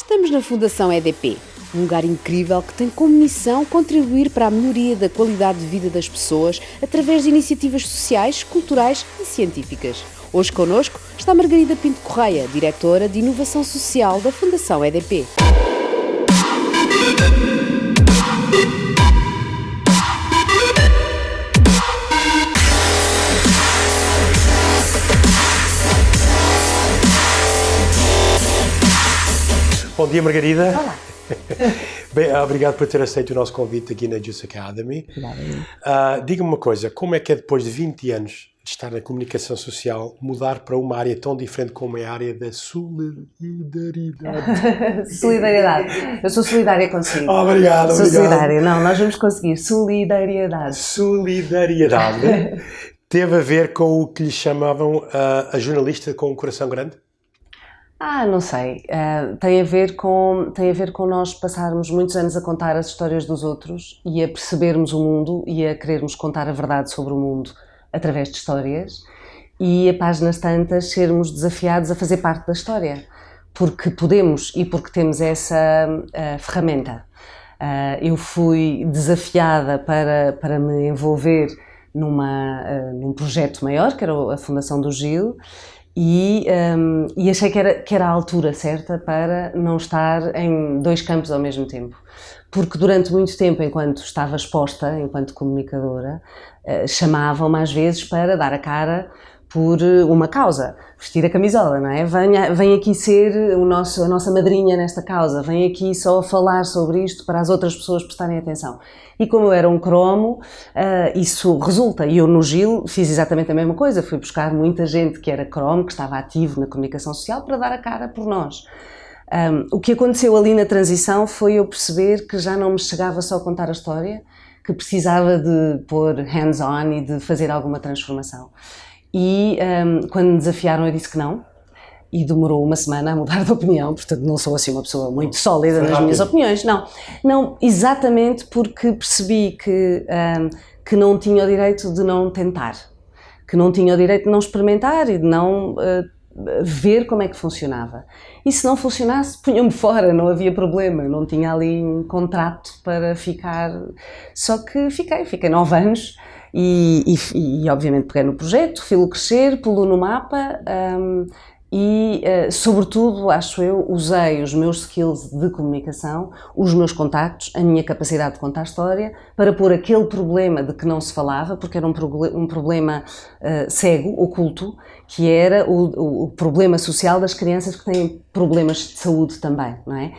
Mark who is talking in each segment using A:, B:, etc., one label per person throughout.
A: Estamos na Fundação EDP, um lugar incrível que tem como missão contribuir para a melhoria da qualidade de vida das pessoas através de iniciativas sociais, culturais e científicas. Hoje connosco está Margarida Pinto Correia, diretora de Inovação Social da Fundação EDP.
B: Bom dia, Margarida.
A: Olá.
B: Bem, obrigado por ter aceito o nosso convite aqui na Juice Academy. Diga-me uma coisa, como é que é depois de 20 anos de estar na comunicação social, mudar para uma área tão diferente como é a área da solidariedade?
C: Solidariedade. Eu sou solidária consigo.
B: Obrigado.
C: Sou solidária. Não, nós vamos conseguir. Solidariedade.
B: Solidariedade teve a ver com o que lhe chamavam a jornalista com um coração grande?
C: Não sei. Tem a ver com nós passarmos muitos anos a contar as histórias dos outros e a percebermos o mundo e a querermos contar a verdade sobre o mundo através de histórias e a páginas tantas sermos desafiados a fazer parte da história, porque podemos e porque temos essa ferramenta. Eu fui desafiada para me envolver num projeto maior, que era a Fundação do Gil, e achei que era a altura certa para não estar em dois campos ao mesmo tempo. Porque durante muito tempo, enquanto estava exposta, enquanto comunicadora, chamavam-me às vezes para dar a cara por uma causa, vestir a camisola, não é? Vem aqui ser a nossa madrinha nesta causa, vem aqui só falar sobre isto para as outras pessoas prestarem atenção. E como eu era um cromo, isso resulta. E eu no Gil fiz exatamente a mesma coisa, fui buscar muita gente que era cromo, que estava ativo na comunicação social para dar a cara por nós. O que aconteceu ali na transição foi eu perceber que já não me chegava só a contar a história, que precisava de pôr hands-on e de fazer alguma transformação. E quando me desafiaram eu disse que não, e demorou uma semana a mudar de opinião, portanto não sou assim uma pessoa muito sólida nas minhas opiniões, não, exatamente porque percebi que não tinha o direito de não tentar, que não tinha o direito de não experimentar e de não ver como é que funcionava. E se não funcionasse, punham-me fora, não havia problema, não tinha ali um contrato para ficar, só que fiquei 9 anos, e obviamente peguei no projeto, fui-lo crescer, pô-lo no mapa e sobretudo, acho eu, usei os meus skills de comunicação, os meus contactos, a minha capacidade de contar a história para pôr aquele problema de que não se falava, porque era um problema cego, oculto, que era o problema social das crianças que têm problemas de saúde também, não é?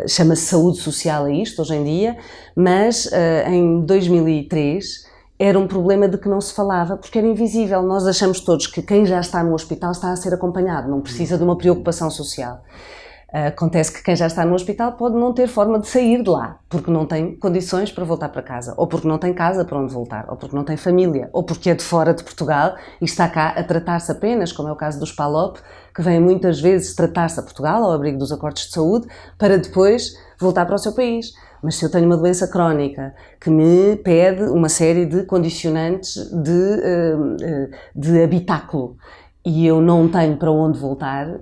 C: Chama-se saúde social a isto hoje em dia, mas em 2003 era um problema de que não se falava porque era invisível. Nós achamos todos que quem já está no hospital está a ser acompanhado, não precisa de uma preocupação social. Acontece que quem já está no hospital pode não ter forma de sair de lá, porque não tem condições para voltar para casa, ou porque não tem casa para onde voltar, ou porque não tem família, ou porque é de fora de Portugal e está cá a tratar-se apenas, como é o caso dos PALOP, que vêm muitas vezes tratar-se a Portugal, ao abrigo dos acordos de saúde, para depois voltar para o seu país. Mas se eu tenho uma doença crónica que me pede uma série de condicionantes de habitáculo e eu não tenho para onde voltar,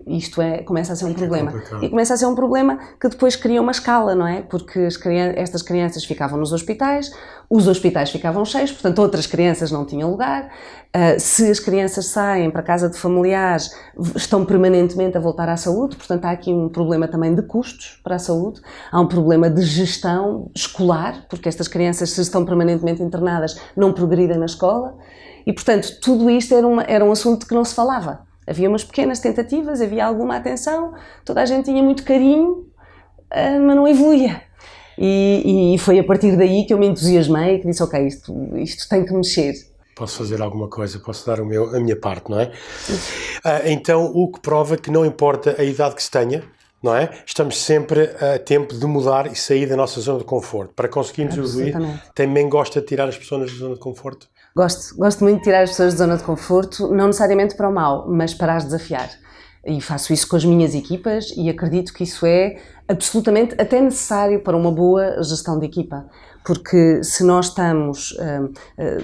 C: começa a ser um problema. E começa a ser um problema que depois cria uma escala, não é? Porque estas crianças ficavam nos hospitais, os hospitais ficavam cheios, portanto outras crianças não tinham lugar. Se as crianças saem para a casa de familiares, estão permanentemente a voltar à saúde, portanto há aqui um problema também de custos para a saúde, há um problema de gestão escolar, porque estas crianças, se estão permanentemente internadas, não progridem na escola, e portanto tudo isto era um assunto que não se falava. Havia umas pequenas tentativas, havia alguma atenção, toda a gente tinha muito carinho, mas não evoluía. E foi a partir daí que eu me entusiasmei e que disse, ok, isto tem que mexer.
B: Posso fazer alguma coisa, posso dar a minha parte, não é? Então, o que prova que não importa a idade que se tenha, não é? Estamos sempre a tempo de mudar e sair da nossa zona de conforto. Para conseguirmos evoluir, também gosta de tirar as pessoas da zona de conforto?
C: Gosto muito de tirar as pessoas da zona de conforto, não necessariamente para o mal, mas para as desafiar. E faço isso com as minhas equipas e acredito que isso é absolutamente até necessário para uma boa gestão de equipa. porque se nós estamos,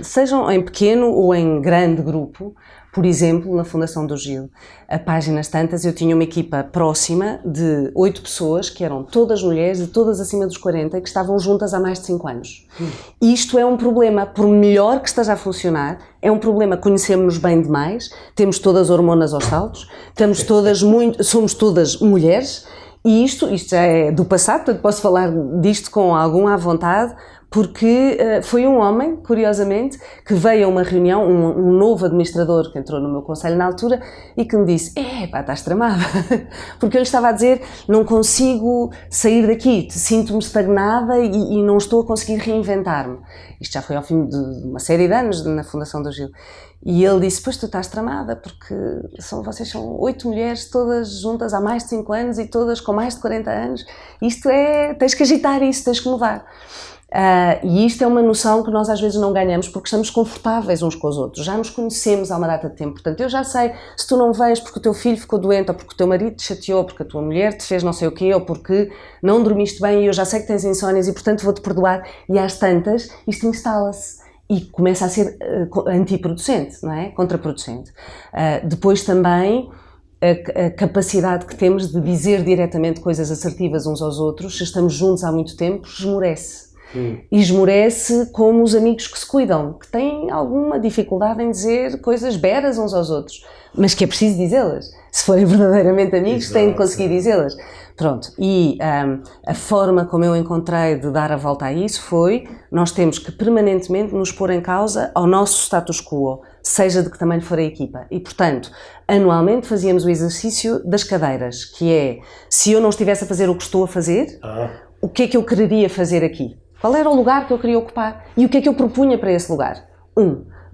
C: sejam em pequeno ou em grande grupo, por exemplo, na Fundação do Gil, a páginas tantas, eu tinha uma equipa próxima de 8 pessoas, que eram todas mulheres e todas acima dos 40, que estavam juntas há mais de 5 anos. Isto é um problema, por melhor que esteja a funcionar, é um problema, conhecemos-nos bem demais, temos todas hormonas aos saltos, somos todas mulheres, e isto já é do passado, portanto posso falar disto com alguma à vontade, porque foi um homem, curiosamente, que veio a uma reunião, um novo administrador que entrou no meu conselho na altura e que me disse, estás tramada, porque eu lhe estava a dizer, não consigo sair daqui, sinto-me estagnada e não estou a conseguir reinventar-me. Isto já foi ao fim de uma série de anos na Fundação do Gil. E ele disse, pois tu estás tramada, porque vocês são 8 mulheres, todas juntas há mais de 5 anos e todas com mais de 40 anos. Tens que agitar isso, tens que mudar. E isto é uma noção que nós às vezes não ganhamos porque estamos confortáveis uns com os outros, já nos conhecemos há uma data de tempo, portanto eu já sei se tu não vens porque o teu filho ficou doente ou porque o teu marido te chateou, porque a tua mulher te fez não sei o quê ou porque não dormiste bem e eu já sei que tens insónias e portanto vou-te perdoar, e às tantas isto instala-se e começa a ser antiproducente, não é? Contraproducente. Depois também a capacidade que temos de dizer diretamente coisas assertivas uns aos outros, se estamos juntos há muito tempo, esmorece. E esmorece como os amigos que se cuidam, que têm alguma dificuldade em dizer coisas beras uns aos outros, mas que é preciso dizê-las. Se forem verdadeiramente amigos, têm de conseguir dizê-las. Pronto, e a forma como eu encontrei de dar a volta a isso foi, nós temos que permanentemente nos pôr em causa ao nosso status quo, seja de que tamanho for a equipa. E, portanto, anualmente fazíamos o exercício das cadeiras, que é, se eu não estivesse a fazer o que estou a fazer, o que é que eu quereria fazer aqui? Qual era o lugar que eu queria ocupar? E o que é que eu propunha para esse lugar?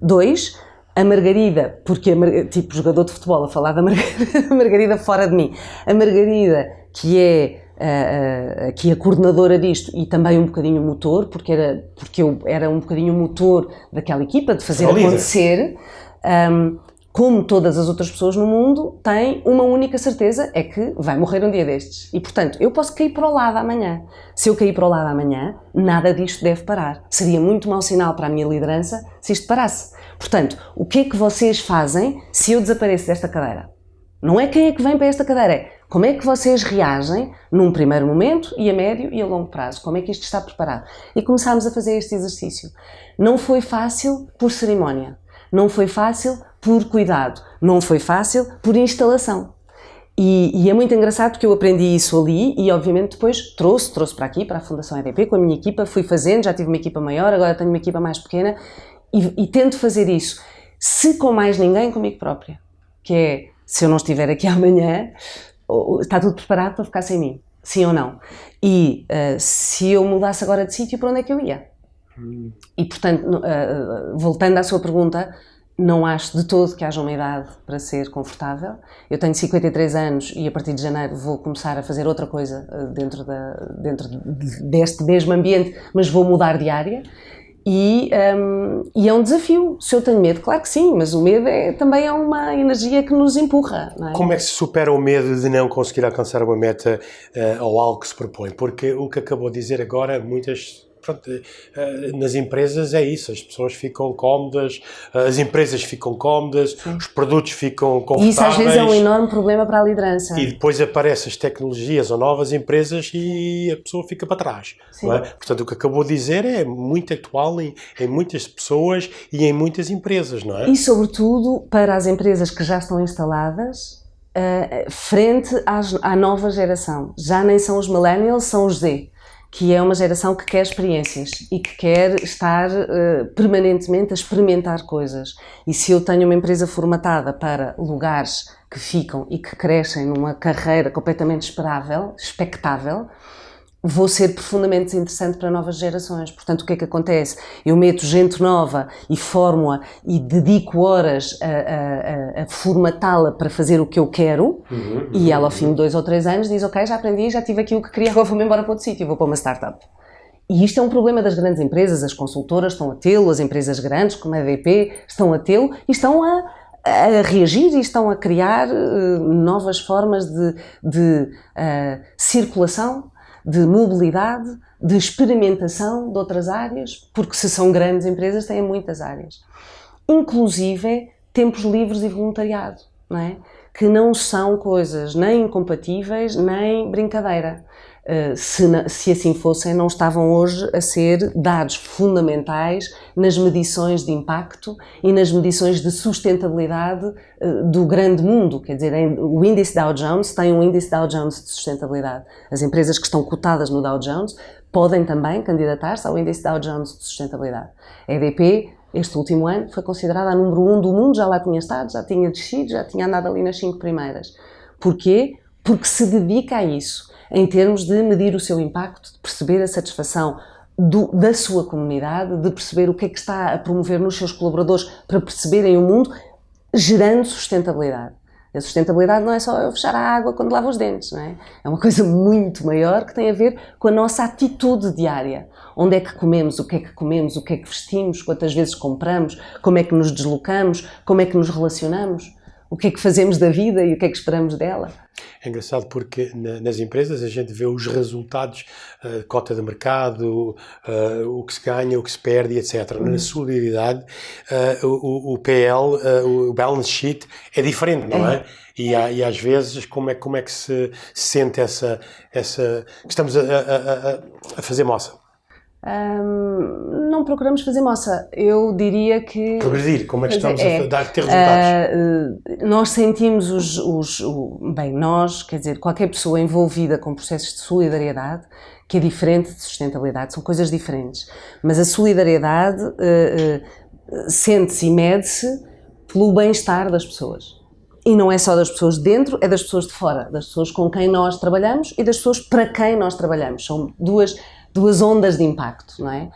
C: 2, a Margarida, porque tipo jogador de futebol a falar da Margarida fora de mim, a Margarida que é aqui a coordenadora disto e também um bocadinho motor, porque eu era um bocadinho motor daquela equipa de fazer acontecer, como todas as outras pessoas no mundo, têm uma única certeza, é que vai morrer um dia destes. E, portanto, eu posso cair para o lado amanhã. Se eu cair para o lado amanhã, nada disto deve parar. Seria muito mau sinal para a minha liderança se isto parasse. Portanto, o que é que vocês fazem se eu desapareço desta cadeira? Não é quem é que vem para esta cadeira, é como é que vocês reagem num primeiro momento e a médio e a longo prazo. Como é que isto está preparado? E começámos a fazer este exercício. Não foi fácil por cerimónia. Não foi fácil por cuidado, não foi fácil por instalação. E é muito engraçado porque eu aprendi isso ali e obviamente depois trouxe para aqui, para a Fundação EDP, com a minha equipa, fui fazendo, já tive uma equipa maior, agora tenho uma equipa mais pequena e tento fazer isso, se com mais ninguém, comigo própria. Que é, se eu não estiver aqui amanhã, está tudo preparado para ficar sem mim, sim ou não? E se eu mudasse agora de sítio, para onde é que eu ia? E, portanto, voltando à sua pergunta, não acho de todo que haja uma idade para ser confortável. Eu tenho 53 anos e a partir de janeiro vou começar a fazer outra coisa dentro deste mesmo ambiente, mas vou mudar de área. E é um desafio. Se eu tenho medo, claro que sim, mas o medo também é uma energia que nos empurra, não é?
B: Como é que se supera o medo de não conseguir alcançar uma meta ou algo que se propõe? Porque o que acabou de dizer agora, nas empresas é isso, as pessoas ficam cómodas, as empresas ficam cómodas, os produtos ficam confortáveis.
C: E isso às vezes é um enorme problema para a liderança.
B: E depois aparecem as tecnologias ou novas empresas e a pessoa fica para trás. Não é? Portanto, o que acabou de dizer é muito atual em muitas pessoas e em muitas empresas, não é?
C: E sobretudo para as empresas que já estão instaladas, frente à nova geração. Já nem são os millennials, são os Z. Que é uma geração que quer experiências e que quer estar permanentemente a experimentar coisas. E se eu tenho uma empresa formatada para lugares que ficam e que crescem numa carreira completamente expectável, vou ser profundamente interessante para novas gerações. Portanto, o que é que acontece? Eu meto gente nova e formo-a e dedico horas a formatá-la para fazer o que eu quero e ela ao fim de 2 ou 3 anos diz, ok, já aprendi, já tive aqui o que queria, agora vou-me embora para outro sítio, vou para uma startup. E isto é um problema das grandes empresas, as consultoras estão a tê-lo, as empresas grandes como a EDP estão a tê-lo e estão a reagir e estão a criar novas formas de circulação, de mobilidade, de experimentação de outras áreas, porque se são grandes empresas têm muitas áreas. Inclusive tempos livres e voluntariado, não é? Que não são coisas nem incompatíveis nem brincadeira. Se assim fossem, não estavam hoje a ser dados fundamentais nas medições de impacto e nas medições de sustentabilidade do grande mundo. Quer dizer, o índice Dow Jones tem um índice Dow Jones de sustentabilidade. As empresas que estão cotadas no Dow Jones podem também candidatar-se ao índice Dow Jones de sustentabilidade. A EDP, este último ano, foi considerada a número 1 do mundo, já lá tinha estado, já tinha descido, já tinha andado ali nas 5 primeiras. Porquê? Porque se dedica a isso, em termos de medir o seu impacto, de perceber a satisfação da sua comunidade, de perceber o que é que está a promover nos seus colaboradores para perceberem o mundo, gerando sustentabilidade. A sustentabilidade não é só eu fechar a água quando lavo os dentes, não é? É uma coisa muito maior que tem a ver com a nossa atitude diária. Onde é que comemos, o que é que comemos, o que é que vestimos, quantas vezes compramos, como é que nos deslocamos, como é que nos relacionamos, o que é que fazemos da vida e o que é que esperamos dela.
B: É engraçado porque nas empresas a gente vê os resultados, cota de mercado, o que se ganha, o que se perde, etc. Na solidariedade, o PL, o balance sheet, é diferente, não é? E às vezes, como é que se sente essa que estamos a fazer moça?
C: Não procuramos fazer moça. Eu diria que...
B: Progredir, como é que estamos a ter resultados?
C: Nós sentimos nós, quer dizer, qualquer pessoa envolvida com processos de solidariedade, que é diferente de sustentabilidade, são coisas diferentes. Mas a solidariedade sente-se e mede-se pelo bem-estar das pessoas. E não é só das pessoas de dentro, é das pessoas de fora, das pessoas com quem nós trabalhamos e das pessoas para quem nós trabalhamos. São duas ondas de impacto, não é?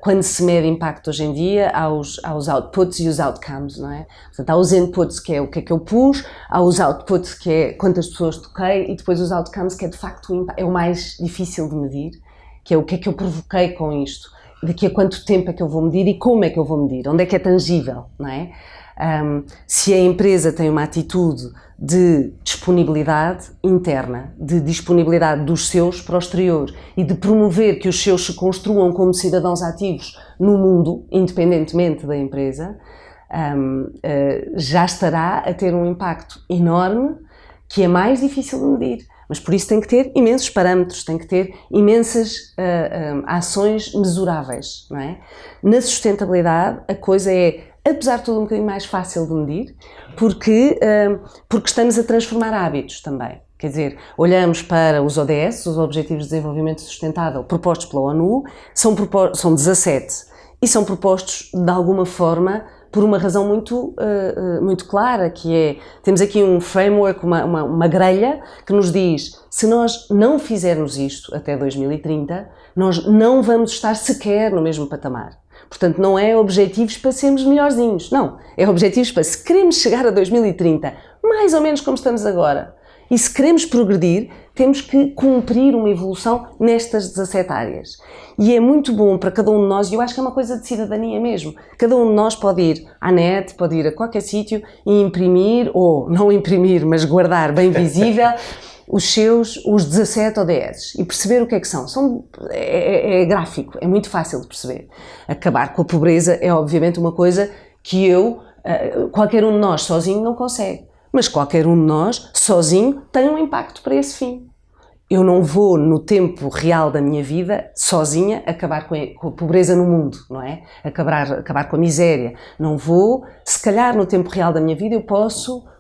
C: Quando se mede impacto hoje em dia, há os outputs e os outcomes, não é? Portanto, há os inputs, que é o que é que eu pus, há os outputs, que é quantas pessoas toquei, e depois os outcomes, que é de facto é o mais difícil de medir, que é o que é que eu provoquei com isto, daqui a quanto tempo é que eu vou medir e como é que eu vou medir, onde é que é tangível, não é? Se a empresa tem uma atitude de disponibilidade interna, de disponibilidade dos seus para o exterior e de promover que os seus se construam como cidadãos ativos no mundo, independentemente da empresa, já estará a ter um impacto enorme que é mais difícil de medir. Mas por isso tem que ter imensos parâmetros, tem que ter imensas ações mesuráveis, não é? Na sustentabilidade a coisa é, apesar de tudo, um bocadinho mais fácil de medir, porque estamos a transformar hábitos também. Quer dizer, olhamos para os ODS, os Objetivos de Desenvolvimento Sustentável, propostos pela ONU, são 17, e são propostos de alguma forma por uma razão muito clara, que é, temos aqui um framework, uma grelha, que nos diz, se nós não fizermos isto até 2030, nós não vamos estar sequer no mesmo patamar. Portanto, não é objetivos para sermos melhorzinhos, não. É objetivos para, se queremos chegar a 2030, mais ou menos como estamos agora, e se queremos progredir, temos que cumprir uma evolução nestas 17 áreas. E é muito bom para cada um de nós, e eu acho que é uma coisa de cidadania mesmo. Cada um de nós pode ir à net, pode ir a qualquer sítio e imprimir, ou não imprimir, mas guardar bem visível, os 17 ODS e perceber o que é que são. É gráfico, é muito fácil de perceber. Acabar com a pobreza é obviamente uma coisa que qualquer um de nós sozinho não consegue, mas qualquer um de nós sozinho tem um impacto para esse fim. Eu não vou, no tempo real da minha vida, sozinha, acabar com a pobreza no mundo, não é? Acabar com a miséria. Não vou, se calhar no tempo real da minha vida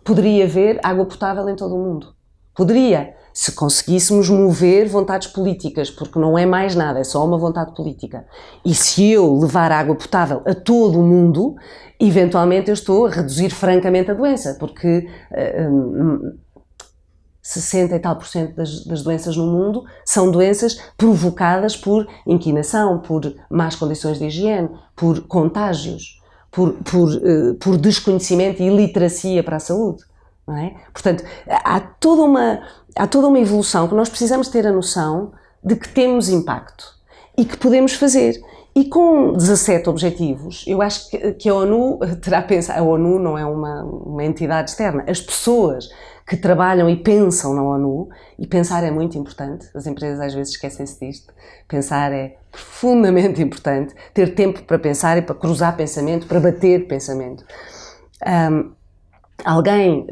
C: poderia haver água potável em todo o mundo. Poderia, se conseguíssemos mover vontades políticas, porque não é mais nada, é só uma vontade política. E se eu levar água potável a todo o mundo, eventualmente eu estou a reduzir francamente a doença, porque 60 e tal % das doenças no mundo são doenças provocadas por inquinação, por más condições de higiene, por contágios, por desconhecimento e iliteracia para a saúde. Não é? Portanto, há toda uma evolução que nós precisamos ter a noção de que temos impacto e que podemos fazer. E com 17 objetivos, eu acho que a ONU terá pensado, a ONU não é uma entidade externa, as pessoas que trabalham e pensam na ONU, e pensar é muito importante, as empresas às vezes esquecem-se disto, pensar é profundamente importante, ter tempo para pensar e para cruzar pensamento, para bater pensamento. Alguém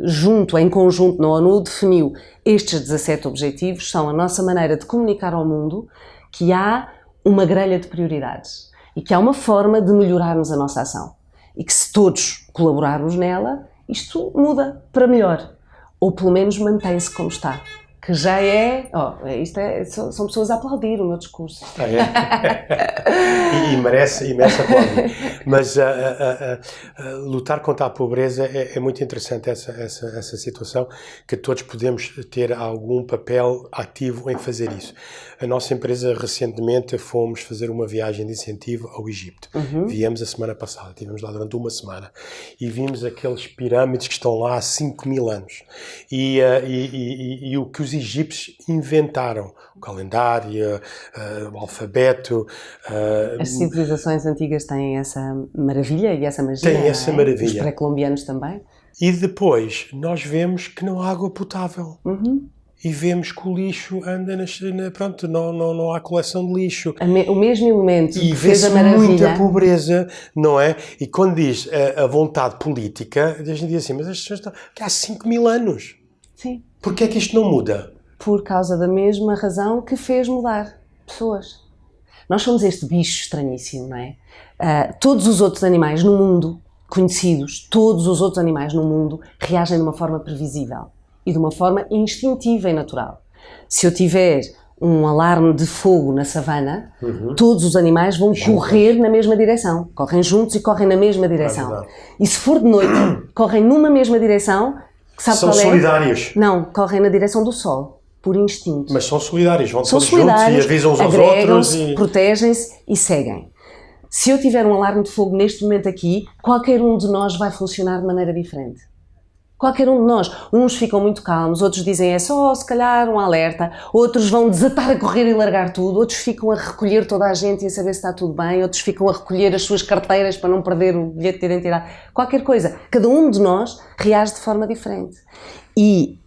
C: junto, em conjunto na ONU, definiu estes 17 objetivos, são a nossa maneira de comunicar ao mundo que há uma grelha de prioridades e que há uma forma de melhorarmos a nossa ação e que se todos colaborarmos nela, isto muda para melhor, ou pelo menos mantém-se como está, que já é, são pessoas a aplaudir o meu discurso.
B: E merece aplaudir. Mas lutar contra a pobreza é muito interessante, essa situação, que todos podemos ter algum papel ativo em fazer isso. A nossa empresa, recentemente, fomos fazer uma viagem de incentivo ao Egito. Viemos a semana passada, estivemos lá durante uma semana e vimos aqueles pirâmides que estão lá há 5.000 anos. E o que os egípcios inventaram, o calendário, o alfabeto.
C: As civilizações antigas têm essa maravilha e essa magia.
B: Têm essa maravilha.
C: Os pré-colombianos também.
B: E depois nós vemos que não há água potável. E vemos que o lixo anda pronto, não há coleção de lixo.
C: O mesmo elemento
B: e
C: que fez a
B: maravilha. E
C: maravilha.
B: Muita pobreza, não é? E quando diz a vontade política, a gente diz assim, mas as pessoas estão que há 5.000 anos.
C: Sim.
B: Porquê é que isto não muda?
C: Por causa da mesma razão que fez mudar pessoas. Nós somos este bicho estranhíssimo, não é? Todos os outros animais no mundo, conhecidos, todos os outros animais no mundo reagem de uma forma previsível e de uma forma instintiva e natural. Se eu tiver um alarme de fogo na savana, todos os animais vão correr na mesma direção. Correm juntos e correm na mesma direção. E se for de noite, correm numa mesma direção. Sabe
B: são
C: qual é?
B: Solidários.
C: Não, correm na direção do sol, por instinto.
B: Mas são solidários, vão
C: São
B: todos juntos e avisam uns aos outros.
C: Protegem-se e seguem. Se eu tiver um alarme de fogo neste momento aqui, qualquer um de nós vai funcionar de maneira diferente. Qualquer um de nós. Uns ficam muito calmos, outros dizem é só se calhar um alerta, outros vão desatar a correr e largar tudo, outros ficam a recolher toda a gente e a saber se está tudo bem, outros ficam a recolher as suas carteiras para não perder o bilhete de identidade. Qualquer coisa. Cada um de nós reage de forma diferente. E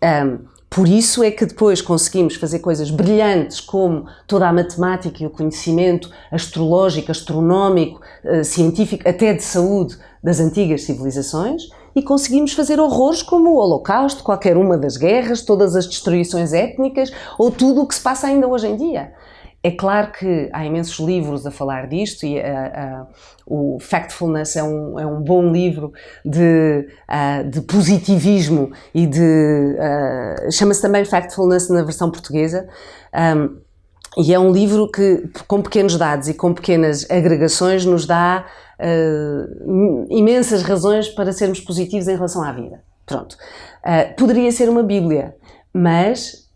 C: por isso é que depois conseguimos fazer coisas brilhantes como toda a matemática e o conhecimento astrológico, astronómico, científico, até de saúde das antigas civilizações, e conseguimos fazer horrores como o Holocausto, qualquer uma das guerras, todas as destruições étnicas ou tudo o que se passa ainda hoje em dia. É claro que há imensos livros a falar disto e o Factfulness é um bom livro de positivismo e chama-se também Factfulness na versão portuguesa. E é um livro que, com pequenos dados e com pequenas agregações, nos dá imensas razões para sermos positivos em relação à vida. Pronto. Poderia ser uma Bíblia, mas,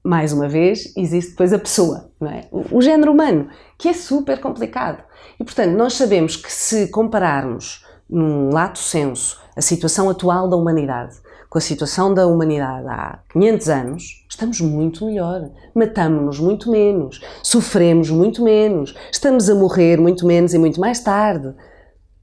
C: mais uma vez, existe depois a pessoa, não é? O género humano, que é super complicado. E, portanto, nós sabemos que se compararmos, num lato senso, a situação atual da humanidade com a situação da humanidade há 500 anos, estamos muito melhor. Matamos-nos muito menos, sofremos muito menos, estamos a morrer muito menos e muito mais tarde.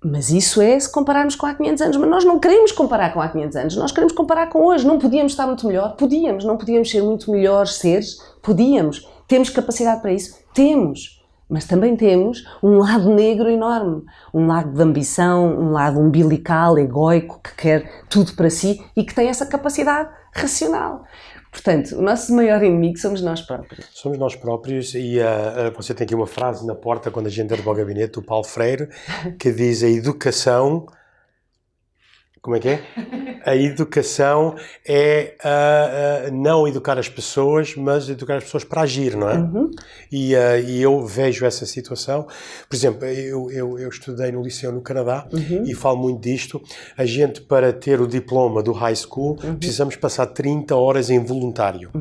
C: Mas isso é se compararmos com há 500 anos. Mas nós não queremos comparar com há 500 anos, nós queremos comparar com hoje. Não podíamos estar muito melhor? Podíamos. Não podíamos ser muito melhores seres? Podíamos. Temos capacidade para isso? Temos. Mas também temos um lado negro enorme, um lado de ambição, um lado umbilical, egóico, que quer tudo para si e que tem essa capacidade racional. Portanto, o nosso maior inimigo somos nós próprios.
B: Somos nós próprios e você tem aqui uma frase na porta quando a gente entra para o gabinete, do Paulo Freire, que diz a educação... Como é que é? A educação é não educar as pessoas, mas educar as pessoas para agir, não é? E eu vejo essa situação. Por exemplo, eu estudei no liceu no Canadá e falo muito disto. A gente, para ter o diploma do high school, precisamos passar 30 horas em voluntário.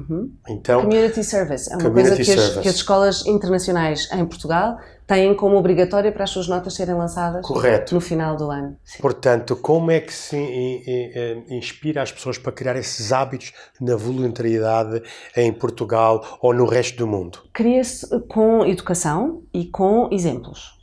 B: Então,
C: Community service é uma coisa que as escolas internacionais em Portugal têm como obrigatória para as suas notas serem lançadas
B: Correto.
C: no final do ano. Sim.
B: Portanto, como é que se inspira as pessoas para criar esses hábitos na voluntariedade em Portugal ou no resto do mundo?
C: Cria-se com educação e com exemplos.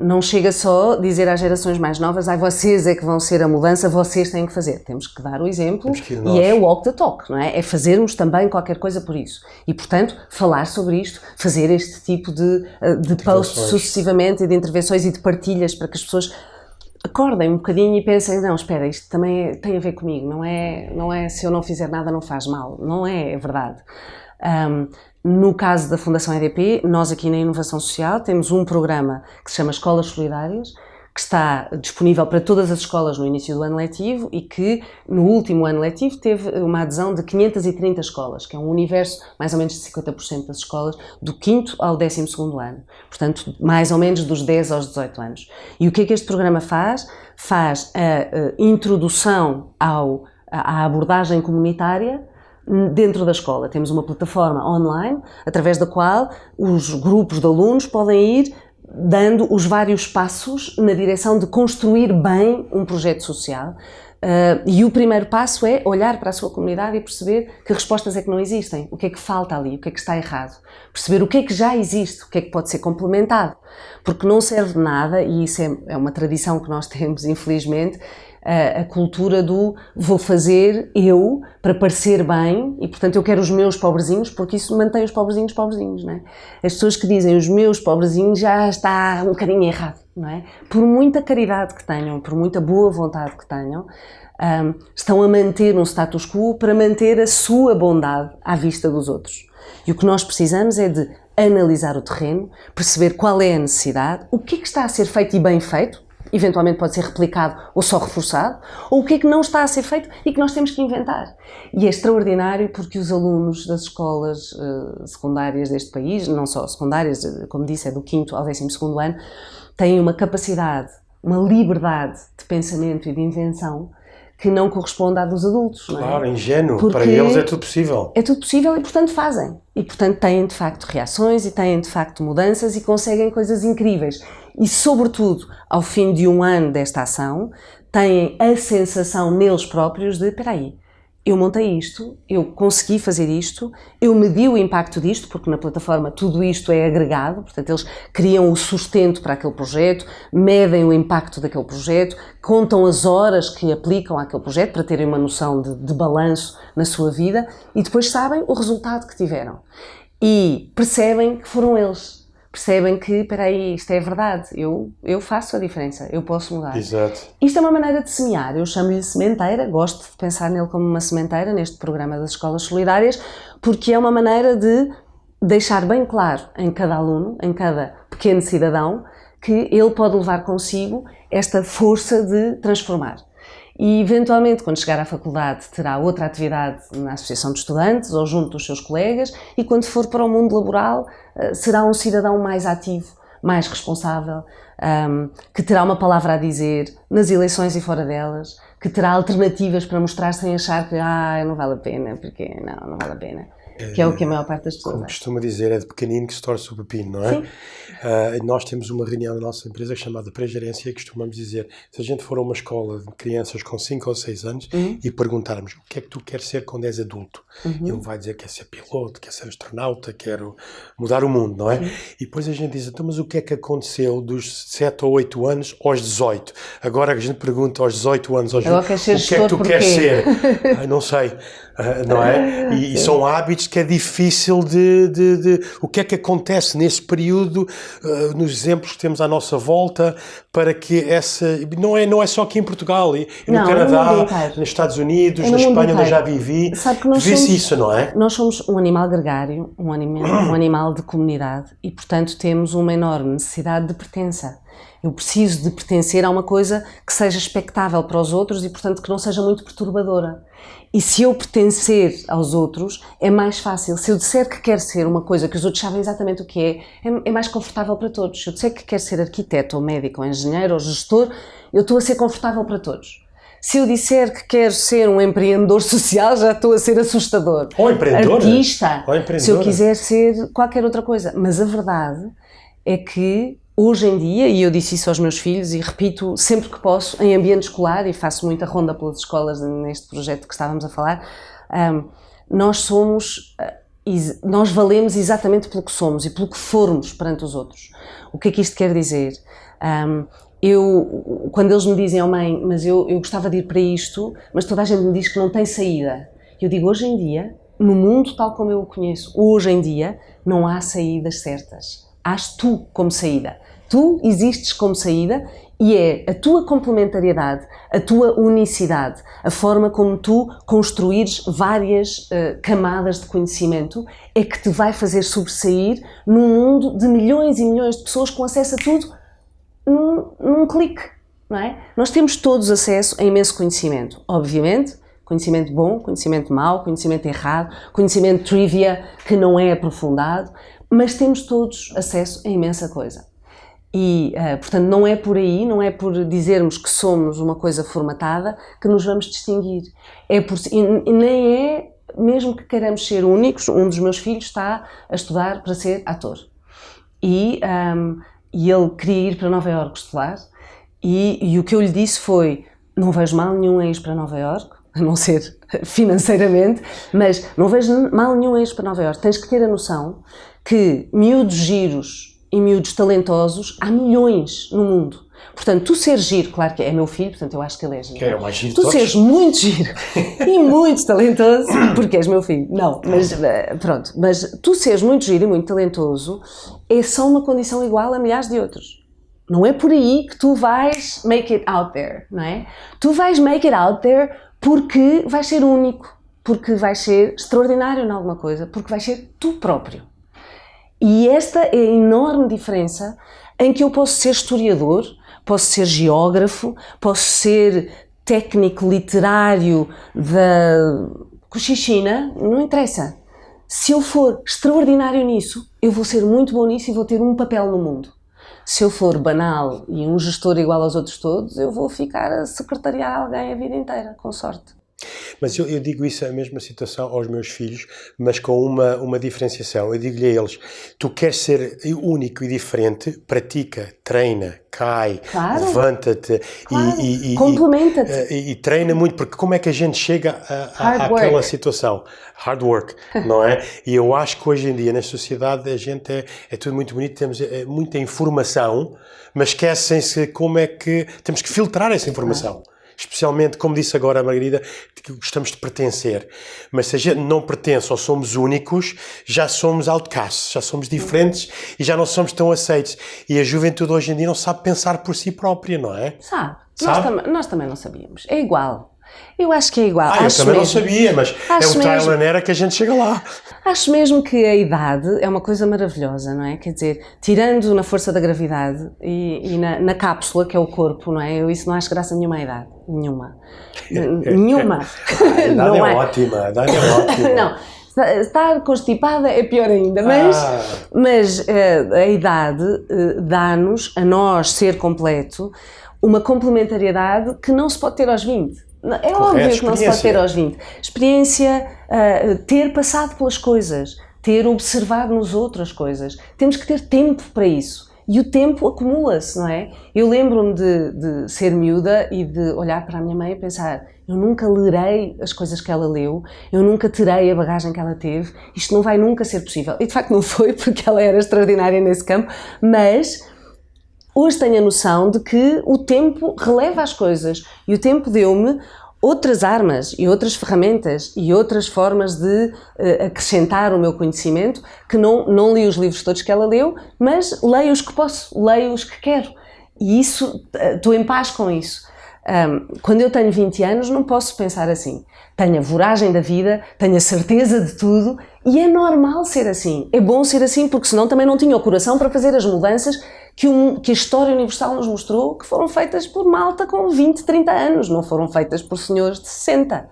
C: Não chega só dizer às gerações mais novas, vocês é que vão ser a mudança, vocês têm que fazer. Temos que dar o exemplo e é walk the talk, não é? É fazermos também qualquer coisa por isso. E, portanto, falar sobre isto, fazer este tipo de posts sucessivamente e de intervenções e de partilhas para que as pessoas acordem um bocadinho e pensem, não, espera, isto também tem a ver comigo, não é se eu não fizer nada não faz mal, não é verdade. No caso da Fundação EDP, nós aqui na Inovação Social temos um programa que se chama Escolas Solidárias, que está disponível para todas as escolas no início do ano letivo e que no último ano letivo teve uma adesão de 530 escolas, que é um universo mais ou menos de 50% das escolas do 5º ao 12º ano, portanto mais ou menos dos 10 aos 18 anos. E o que é que este programa faz? Faz a introdução à abordagem comunitária dentro da escola. Temos uma plataforma online, através da qual os grupos de alunos podem ir dando os vários passos na direção de construir bem um projeto social. E o primeiro passo é olhar para a sua comunidade e perceber que respostas é que não existem, o que é que falta ali, o que é que está errado. Perceber o que é que já existe, o que é que pode ser complementado. Porque não serve de nada, e isso é uma tradição que nós temos, infelizmente, a cultura do vou fazer eu para parecer bem e, portanto, eu quero os meus pobrezinhos, porque isso mantém os pobrezinhos, não é? As pessoas que dizem os meus pobrezinhos já está um bocadinho errado, não é? Por muita caridade que tenham, por muita boa vontade que tenham, estão a manter um status quo para manter a sua bondade à vista dos outros. E o que nós precisamos é de analisar o terreno, perceber qual é a necessidade, o que é que está a ser feito e bem feito, eventualmente pode ser replicado ou só reforçado, ou o que é que não está a ser feito e que nós temos que inventar. E é extraordinário porque os alunos das escolas secundárias deste país, não só secundárias, como disse, é do 5º ao 12º ano, têm uma capacidade, uma liberdade de pensamento e de invenção que não corresponde à dos adultos.
B: Claro,
C: não é?
B: ingênuo.
C: Porque
B: para eles é tudo possível.
C: É tudo possível e, portanto, fazem. E, portanto, têm, de facto, reações e têm, de facto, mudanças e conseguem coisas incríveis. E, sobretudo, ao fim de um ano desta ação, têm a sensação neles próprios de, espera aí, eu montei isto, eu consegui fazer isto, eu medi o impacto disto, porque na plataforma tudo isto é agregado, portanto eles criam o sustento para aquele projeto, medem o impacto daquele projeto, contam as horas que aplicam àquele projeto para terem uma noção de balanço na sua vida e depois sabem o resultado que tiveram. E percebem que foram eles. Percebem que, espera aí, isto é verdade, eu faço a diferença, eu posso mudar.
B: Exato.
C: Isto é uma maneira de semear, eu chamo-lhe sementeira, gosto de pensar nele como uma sementeira, neste programa das Escolas Solidárias, porque é uma maneira de deixar bem claro em cada aluno, em cada pequeno cidadão, que ele pode levar consigo esta força de transformar. E, eventualmente, quando chegar à faculdade, terá outra atividade na associação de estudantes ou junto dos seus colegas e, quando for para o mundo laboral, será um cidadão mais ativo, mais responsável, que terá uma palavra a dizer nas eleições e fora delas, que terá alternativas para mostrar sem achar que não vale a pena, porque não vale a pena. Que é o que a maior parte das pessoas
B: Como costuma dizer, é de pequenino que se torce o pepino, não é?
C: Sim.
B: Nós temos uma reunião na nossa empresa chamada Pré-Gerência e costumamos dizer, se a gente for a uma escola de crianças com 5 ou 6 anos e perguntarmos o que é que tu queres ser quando és adulto, e um vai dizer que quer ser piloto, quer ser astronauta, quero mudar o mundo, não é? E depois a gente diz, então, mas o que é que aconteceu dos 7 ou 8 anos aos 18? Agora a gente pergunta aos 18 anos, aos 20, o que é que tu queres ser? Não sei, não é? E são hábitos que é difícil o que é que acontece nesse período, nos exemplos que temos à nossa volta, para que essa, não é só aqui em Portugal, e no Canadá, nos Estados Unidos, na Espanha, onde eu já vivi, vê-se isso, não é?
C: Nós somos um animal gregário, um animal de comunidade e, portanto, temos uma enorme necessidade de pertença. Eu preciso de pertencer a uma coisa que seja expectável para os outros e, portanto, que não seja muito perturbadora. E se eu pertencer aos outros, é mais fácil. Se eu disser que quero ser uma coisa que os outros sabem exatamente o que é mais confortável para todos. Se eu disser que quero ser arquiteto, ou médico, ou engenheiro, ou gestor, eu estou a ser confortável para todos. Se eu disser que quero ser um empreendedor social, já estou a ser assustador.
B: Ou empreendedor.
C: Artista. Ou empreendedor. Se eu quiser ser qualquer outra coisa. Mas a verdade é que hoje em dia, e eu disse isso aos meus filhos e repito sempre que posso, em ambiente escolar, e faço muita ronda pelas escolas neste projeto que estávamos a falar, nós valemos exatamente pelo que somos e pelo que formos perante os outros. O que é que isto quer dizer? Quando eles me dizem, mãe, mas eu gostava de ir para isto, mas toda a gente me diz que não tem saída. Eu digo, hoje em dia, no mundo tal como eu o conheço, hoje em dia, não há saídas certas. Hás tu como saída. Tu existes como saída e é a tua complementariedade, a tua unicidade, a forma como tu construires várias camadas de conhecimento é que te vai fazer sobressair num mundo de milhões e milhões de pessoas com acesso a tudo num clique, não é? Nós temos todos acesso a imenso conhecimento, obviamente, conhecimento bom, conhecimento mau, conhecimento errado, conhecimento trivia que não é aprofundado, mas temos todos acesso a imensa coisa. E, portanto, não é por aí, não é por dizermos que somos uma coisa formatada que nos vamos distinguir. E nem é, mesmo que queiramos ser únicos, um dos meus filhos está a estudar para ser ator. E ele queria ir para Nova Iorque estudar e o que eu lhe disse foi, não vejo mal nenhum em ir para Nova Iorque, a não ser financeiramente, mas não vejo mal nenhum em ir para Nova Iorque. Tens que ter a noção que miúdos giros e miúdos talentosos há milhões no mundo. Portanto, tu seres giro, claro que é meu filho, portanto eu acho que ele é giro.
B: Que é o mais giro de
C: tu
B: todos.
C: seres muito giro e muito talentoso, porque és meu filho. Não, mas pronto. Mas tu seres muito giro e muito talentoso é só uma condição igual a milhares de outros. Não é por aí que tu vais make it out there, não é? Tu vais make it out there porque vais ser único, porque vais ser extraordinário em alguma coisa, porque vais ser tu próprio. E esta é a enorme diferença em que eu posso ser historiador, posso ser geógrafo, posso ser técnico literário da Cochichina, não interessa. Se eu for extraordinário nisso, eu vou ser muito bom nisso e vou ter um papel no mundo. Se eu for banal e um gestor igual aos outros todos, eu vou ficar a secretariar alguém a vida inteira, com sorte.
B: Mas eu digo isso, a mesma situação aos meus filhos, mas com uma diferenciação. Eu digo-lhe a eles, tu queres ser único e diferente, pratica, treina, cai,
C: claro,
B: levanta-te
C: claro, complementa-te.
B: E treina muito, porque como é que a gente chega àquela situação? Hard work, não é? E eu acho que hoje em dia, na sociedade, a gente é tudo muito bonito, temos muita informação, mas esquecem-se como é que temos que filtrar essa informação. Especialmente, como disse agora a Margarida, que gostamos de pertencer. Mas se a gente não pertence ou somos únicos, já somos outcasts, já somos diferentes e já não somos tão aceitos. E a juventude hoje em dia não sabe pensar por si própria, não é?
C: Sabe? Nós também não sabíamos. É igual. Eu acho que é igual.
B: Eu também não sabia, mas é o trial and error que a gente chega lá.
C: Acho mesmo que a idade é uma coisa maravilhosa, não é? Quer dizer, tirando na força da gravidade e na cápsula, que é o corpo, não é? Eu isso não acho graça nenhuma à idade. Nenhuma. Nenhuma.
B: A idade é ótima. A idade é ótima.
C: Não. Estar constipada é pior ainda, mas a idade dá-nos, a nós, ser completo, uma complementariedade que não se pode ter aos 20. É óbvio que não se pode ter aos 20. Experiência, ter passado pelas coisas, ter observado nos outros as coisas. Temos que ter tempo para isso. E o tempo acumula-se, não é? Eu lembro-me de ser miúda e de olhar para a minha mãe e pensar, eu nunca lerei as coisas que ela leu, eu nunca terei a bagagem que ela teve, isto não vai nunca ser possível. E de facto não foi, porque ela era extraordinária nesse campo, mas hoje tenho a noção de que o tempo releva as coisas e o tempo deu-me outras armas e outras ferramentas e outras formas de acrescentar o meu conhecimento, que não li os livros todos que ela leu, mas leio os que posso, leio os que quero. E isso, estou em paz com isso. Quando eu tenho 20 anos não posso pensar assim. Tenho a voragem da vida, tenho a certeza de tudo e é normal ser assim. É bom ser assim porque senão também não tinha o coração para fazer as mudanças que a história universal nos mostrou que foram feitas por malta com 20, 30 anos, não foram feitas por senhores de 60,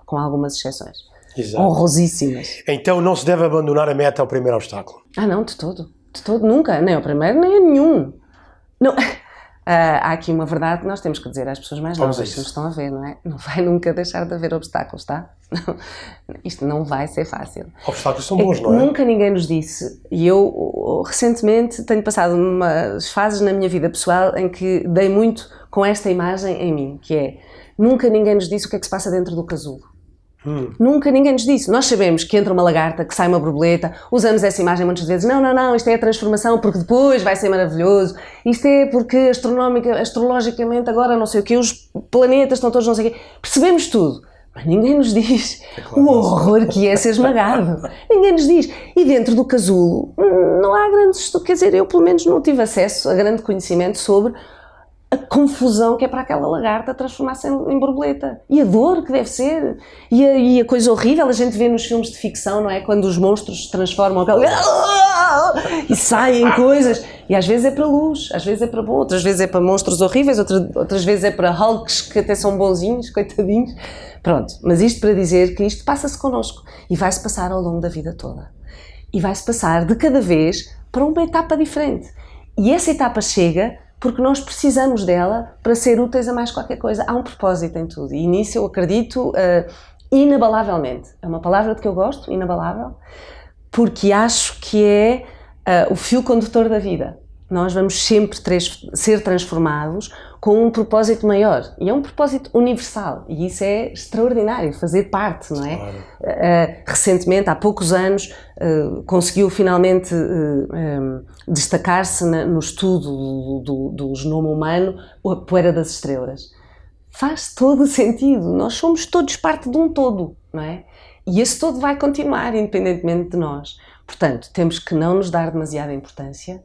C: com algumas exceções.
B: Exato.
C: Honrosíssimas.
B: Então não se deve abandonar a meta ao primeiro obstáculo.
C: Não, de todo, nunca, nem ao primeiro nem a nenhum. Não, há aqui uma verdade que nós temos que dizer às pessoas mais
B: Vamos
C: novas
B: a
C: que nos
B: isso.
C: estão a ver, não é? Não vai nunca deixar de haver obstáculos, tá? Não, isto não vai ser fácil.
B: Obstáculos são bons, não é?
C: Nunca ninguém nos disse, e eu recentemente tenho passado umas fases na minha vida pessoal em que dei muito com esta imagem em mim, que é, nunca ninguém nos disse o que é que se passa dentro do casulo. Nunca ninguém nos disse. Nós sabemos que entra uma lagarta, que sai uma borboleta, usamos essa imagem muitas vezes. Não, isto é a transformação porque depois vai ser maravilhoso. Isto é porque astrologicamente agora não sei o quê, os planetas estão todos não sei o quê. Percebemos tudo. Mas ninguém nos diz o horror que é ser esmagado. Ninguém nos diz. E dentro do casulo não há grandes... Quer dizer, eu pelo menos não tive acesso a grande conhecimento sobre a confusão que é para aquela lagarta transformar-se em borboleta. E a dor que deve ser. E a coisa horrível, a gente vê nos filmes de ficção, não é? Quando os monstros se transformam e saem coisas. E às vezes é para luz, às vezes é para bom, outras vezes é para monstros horríveis, outras vezes é para Hulks que até são bonzinhos, coitadinhos. Pronto, mas isto para dizer que isto passa-se connosco. E vai-se passar ao longo da vida toda. E vai-se passar de cada vez para uma etapa diferente. E essa etapa chega porque nós precisamos dela para ser úteis a mais qualquer coisa. Há um propósito em tudo, e nisso eu acredito inabalavelmente. É uma palavra de que eu gosto, inabalável, porque acho que é o fio condutor da vida. Nós vamos sempre ser transformados com um propósito maior, e é um propósito universal, e isso é extraordinário, fazer parte, não é? Claro. Recentemente, há poucos anos, conseguiu finalmente destacar-se no estudo do genoma humano a poeira das estrelas. Faz todo o sentido, nós somos todos parte de um todo, não é? E esse todo vai continuar, independentemente de nós. Portanto, temos que não nos dar demasiada importância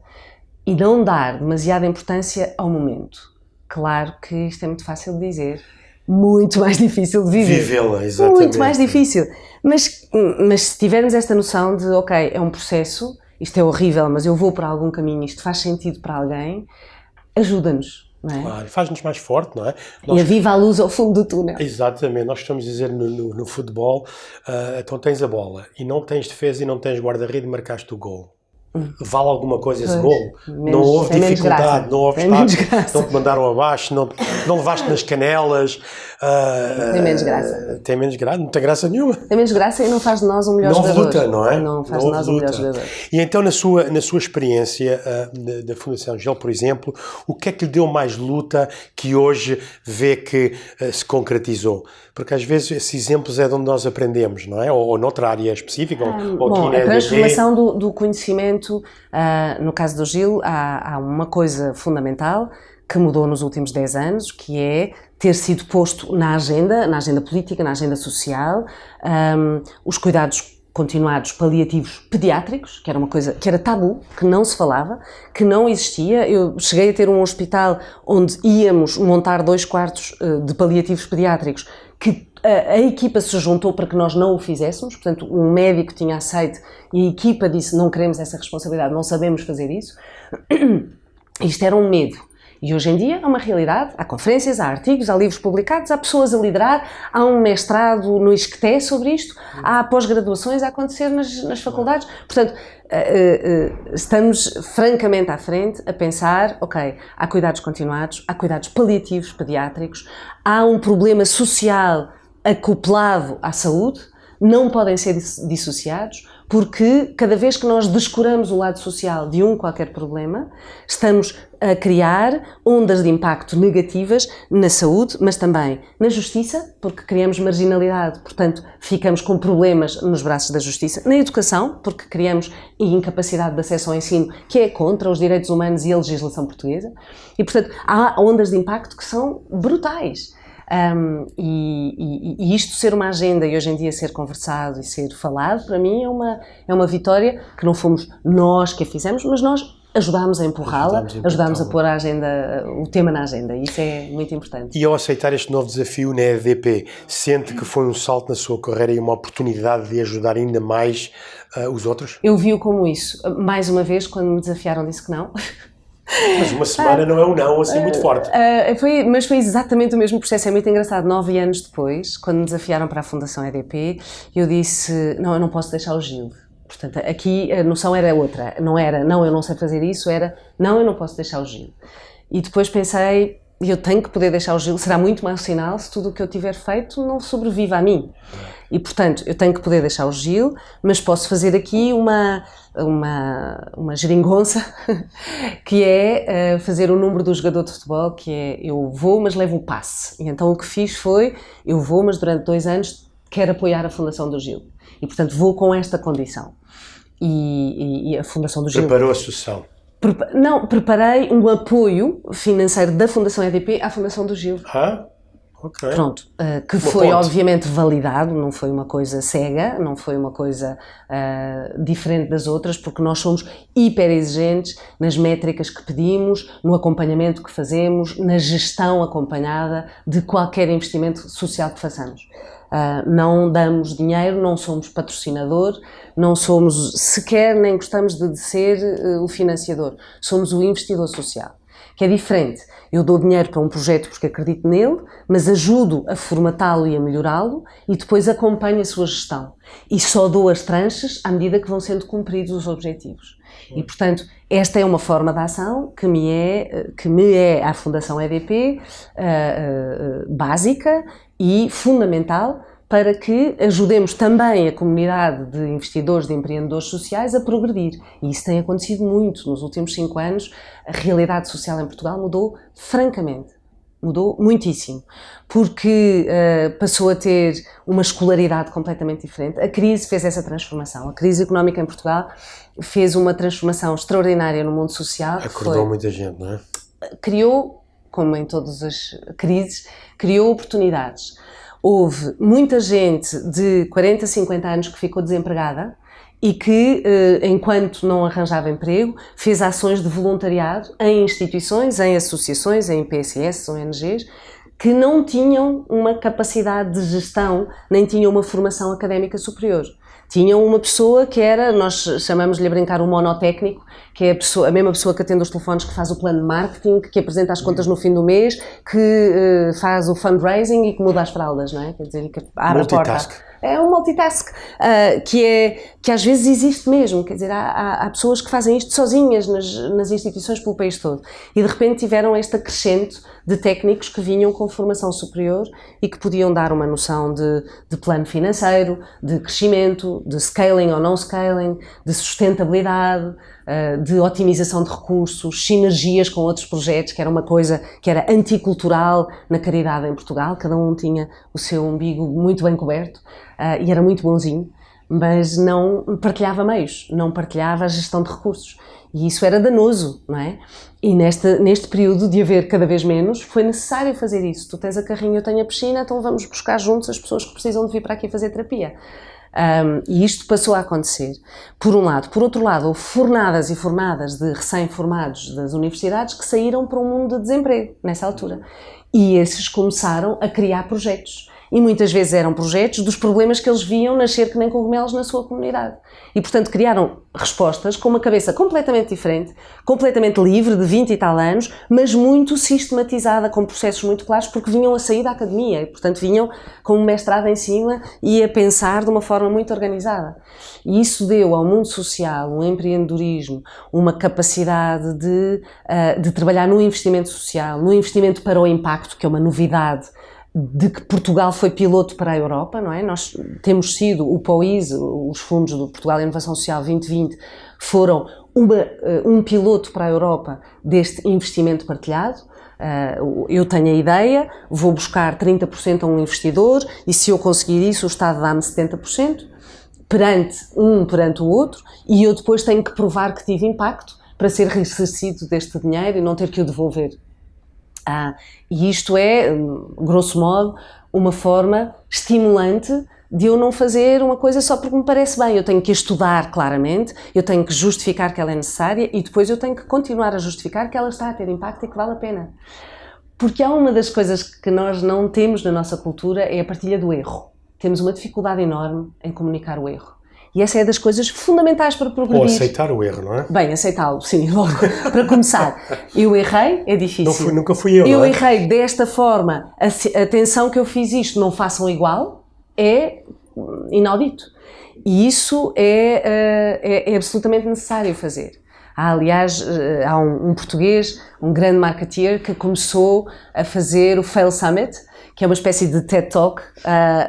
C: e não dar demasiada importância ao momento. Claro que isto é muito fácil de dizer, muito mais difícil de viver.
B: Vivê-la, exatamente.
C: Muito mais difícil. Mas se tivermos esta noção de, ok, é um processo, isto é horrível, mas eu vou por algum caminho, isto faz sentido para alguém, ajuda-nos, não é?
B: Claro, faz-nos mais forte, não é?
C: E aviva a luz ao fundo do túnel.
B: Exatamente, nós estamos a dizer no futebol, então tens a bola e não tens defesa e não tens guarda-rede e marcaste o gol. Vale alguma coisa esse gol? Não houve dificuldade, não houve obstáculo, não te mandaram abaixo, não levaste nas canelas.
C: Tem menos graça.
B: Tem menos graça, não tem graça nenhuma.
C: Tem menos graça e não faz de nós um melhor jogador.
B: Não houve luta, não é?
C: Não faz de nós um melhor jogador.
B: E então, na sua experiência da Fundação GEL, por exemplo, o que é que lhe deu mais luta que hoje vê que se concretizou? Porque às vezes esses exemplos é de onde nós aprendemos, não é? Ou noutra área específica, ou aqui na
C: a transformação do conhecimento, no caso do Gil, há uma coisa fundamental que mudou nos últimos 10 anos, que é ter sido posto na agenda política, na agenda social, os cuidados continuados paliativos pediátricos, que era uma coisa que era tabu, que não se falava, que não existia. Eu cheguei a ter um hospital onde íamos montar 2 quartos de paliativos pediátricos, que a equipa se juntou para que nós não o fizéssemos, portanto um médico tinha aceito e a equipa disse não queremos essa responsabilidade, não sabemos fazer isso. Isto era um medo. E hoje em dia é uma realidade, há conferências, há artigos, há livros publicados, há pessoas a liderar, há um mestrado no ISCTE sobre isto, há pós-graduações a acontecer nas faculdades. Portanto, estamos francamente à frente a pensar, ok, há cuidados continuados, há cuidados paliativos pediátricos, há um problema social acoplado à saúde, não podem ser dissociados, porque cada vez que nós descuramos o lado social de qualquer problema, estamos a criar ondas de impacto negativas na saúde, mas também na justiça, porque criamos marginalidade, portanto ficamos com problemas nos braços da justiça, na educação, porque criamos incapacidade de acesso ao ensino, que é contra os direitos humanos e a legislação portuguesa, e portanto há ondas de impacto que são brutais. E isto ser uma agenda e hoje em dia ser conversado e ser falado, para mim é uma vitória que não fomos nós que a fizemos, mas nós ajudámos a empurrá-la, ajudámos a pôr o tema na agenda, e isso é muito importante.
B: E ao aceitar este novo desafio na EDP, sente que foi um salto na sua carreira e uma oportunidade de ajudar ainda mais os outros?
C: Eu vi-o como isso. Mais uma vez, quando me desafiaram, disse que não.
B: Mas uma semana não é um não assim muito forte.
C: Mas foi exatamente o mesmo processo, é muito engraçado. 9 anos depois, quando me desafiaram para a Fundação EDP, eu disse, não, eu não posso deixar o Gil. Portanto, aqui a noção era outra, não era, não, eu não sei fazer isso, era, não, eu não posso deixar o Gil. E depois pensei, eu tenho que poder deixar o Gil, será muito mau sinal se tudo o que eu tiver feito não sobrevive a mim. E, portanto, eu tenho que poder deixar o Gil, mas posso fazer aqui uma geringonça, que é fazer o número do jogador de futebol, que é eu vou, mas levo o passe. E então o que fiz foi, eu vou, mas durante 2 anos quero apoiar a Fundação do Gil. E, portanto, vou com esta condição. E a Fundação do Gil...
B: Preparou a sucessão?
C: Não, preparei um apoio financeiro da Fundação EDP à Fundação do Gil.
B: Ok.
C: Pronto, que foi obviamente validado, não foi uma coisa cega, não foi uma coisa diferente das outras, porque nós somos hiper exigentes nas métricas que pedimos, no acompanhamento que fazemos, na gestão acompanhada de qualquer investimento social que façamos. Não damos dinheiro, não somos patrocinador, não somos sequer, nem gostamos de ser o financiador, somos o investidor social, que é diferente. Eu dou dinheiro para um projeto porque acredito nele, mas ajudo a formatá-lo e a melhorá-lo e depois acompanho a sua gestão. E só dou as tranches à medida que vão sendo cumpridos os objetivos. E, portanto, esta é uma forma de ação que me é à Fundação EDP básica e fundamental para que ajudemos também a comunidade de investidores, de empreendedores sociais a progredir. E isso tem acontecido muito. Nos últimos 5 anos, a realidade social em Portugal mudou francamente. Mudou muitíssimo. Porque passou a ter uma escolaridade completamente diferente. A crise fez essa transformação. A crise económica em Portugal fez uma transformação extraordinária no mundo social.
B: Acordou muita gente, não é?
C: Criou, como em todas as crises, criou oportunidades. Houve muita gente de 40, 50 anos que ficou desempregada e que, enquanto não arranjava emprego, fez ações de voluntariado em instituições, em associações, em PSS, ONGs, que não tinham uma capacidade de gestão, nem tinham uma formação académica superior. Tinham uma pessoa que era, nós chamamos-lhe a brincar, um monotécnico, que é a mesma pessoa que atende os telefones, que faz o plano de marketing, que apresenta as contas no fim do mês, que faz o fundraising e que muda as fraldas, não é? Quer dizer, que abre a porta. É um multitask, que às vezes existe mesmo, quer dizer, há pessoas que fazem isto sozinhas nas instituições pelo país todo e de repente tiveram este acrescento de técnicos que vinham com formação superior e que podiam dar uma noção de plano financeiro, de crescimento, de scaling ou não scaling, de sustentabilidade, de otimização de recursos, sinergias com outros projetos, que era uma coisa que era anticultural na caridade em Portugal, cada um tinha o seu umbigo muito bem coberto e era muito bonzinho, mas não partilhava meios, não partilhava a gestão de recursos. E isso era danoso, não é? E neste período de haver cada vez menos, foi necessário fazer isso. Tu tens a carrinha, eu tenho a piscina, então vamos buscar juntos as pessoas que precisam de vir para aqui fazer terapia. E isto passou a acontecer, por um lado. Por outro lado, houve fornadas e fornadas de recém-formados das universidades que saíram para um mundo de desemprego, nessa altura. E esses começaram a criar projetos. E muitas vezes eram projetos dos problemas que eles viam nascer que nem cogumelos na sua comunidade. E, portanto, criaram respostas com uma cabeça completamente diferente, completamente livre, de 20 e tal anos, mas muito sistematizada, com processos muito claros, porque vinham a sair da academia e, portanto, vinham com um mestrado em cima e a pensar de uma forma muito organizada. E isso deu ao mundo social um empreendedorismo, uma capacidade de trabalhar no investimento social, no investimento para o impacto, que é uma novidade, de que Portugal foi piloto para a Europa, não é? Nós temos sido o POIS, os fundos do Portugal Inovação Social 2020, foram um piloto para a Europa deste investimento partilhado. Eu tenho a ideia, vou buscar 30% a um investidor e se eu conseguir isso o Estado dá-me 70%, perante o outro, e eu depois tenho que provar que tive impacto para ser ressarcido deste dinheiro e não ter que o devolver. E isto é, grosso modo, uma forma estimulante de eu não fazer uma coisa só porque me parece bem. Eu tenho que estudar claramente, eu tenho que justificar que ela é necessária e depois eu tenho que continuar a justificar que ela está a ter impacto e que vale a pena. Porque há uma das coisas que nós não temos na nossa cultura é a partilha do erro. Temos uma dificuldade enorme em comunicar o erro. E essa é das coisas fundamentais para progredir.
B: Ou aceitar o erro, não é?
C: Bem, aceitá-lo, sim, logo. Para começar, eu errei, é difícil.
B: Nunca fui eu,
C: Eu
B: não é?
C: errei desta forma, atenção que eu fiz isto, não façam igual, é inaudito. E isso é absolutamente necessário fazer. Aliás, há um português, um grande marketeer, que começou a fazer o Fail Summit, que é uma espécie de TED Talk,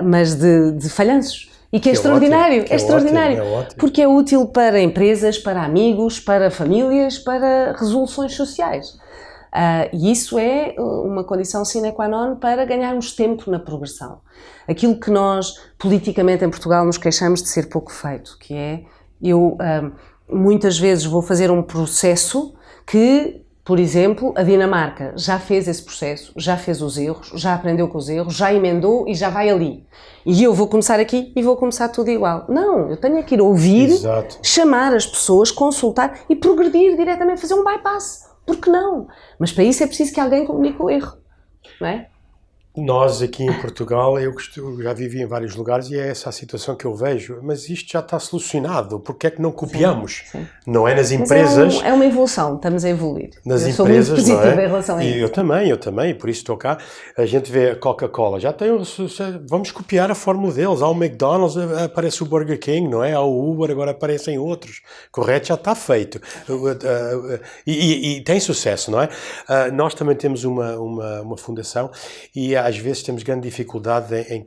C: mas de falhanços. E que é extraordinário,
B: ótimo,
C: é extraordinário,
B: ótimo.
C: porque é útil para empresas, para amigos, para famílias, para resoluções sociais. E isso é uma condição sine qua non para ganharmos tempo na progressão. Aquilo que nós, politicamente em Portugal, nos queixamos de ser pouco feito, que é, eu muitas vezes vou fazer um processo que, por exemplo, a Dinamarca já fez esse processo, já fez os erros, já aprendeu com os erros, já emendou e já vai ali. E eu vou começar aqui e vou começar tudo igual. Não, eu tenho que ir ouvir,
B: Exato.
C: chamar as pessoas, consultar e progredir diretamente, fazer um bypass. Por que não? Mas para isso é preciso que alguém comunique o erro, não é?
B: Nós aqui em Portugal, eu já vivi em vários lugares e é essa a situação que eu vejo, mas isto já está solucionado, porque é que não copiamos?
C: Sim.
B: Não é nas empresas...
C: Mas é uma evolução, estamos a evoluir.
B: Nas
C: eu
B: empresas,
C: sou muito positiva
B: não é?
C: em relação a isso.
B: E eu também, por isso estou cá. A gente vê a Coca-Cola, já tem, vamos copiar a fórmula deles. Há o McDonald's, aparece o Burger King, não é? Há o Uber, agora aparecem outros. Correto? Já está feito. E tem sucesso, não é? Nós também temos uma fundação e às vezes temos grande dificuldade em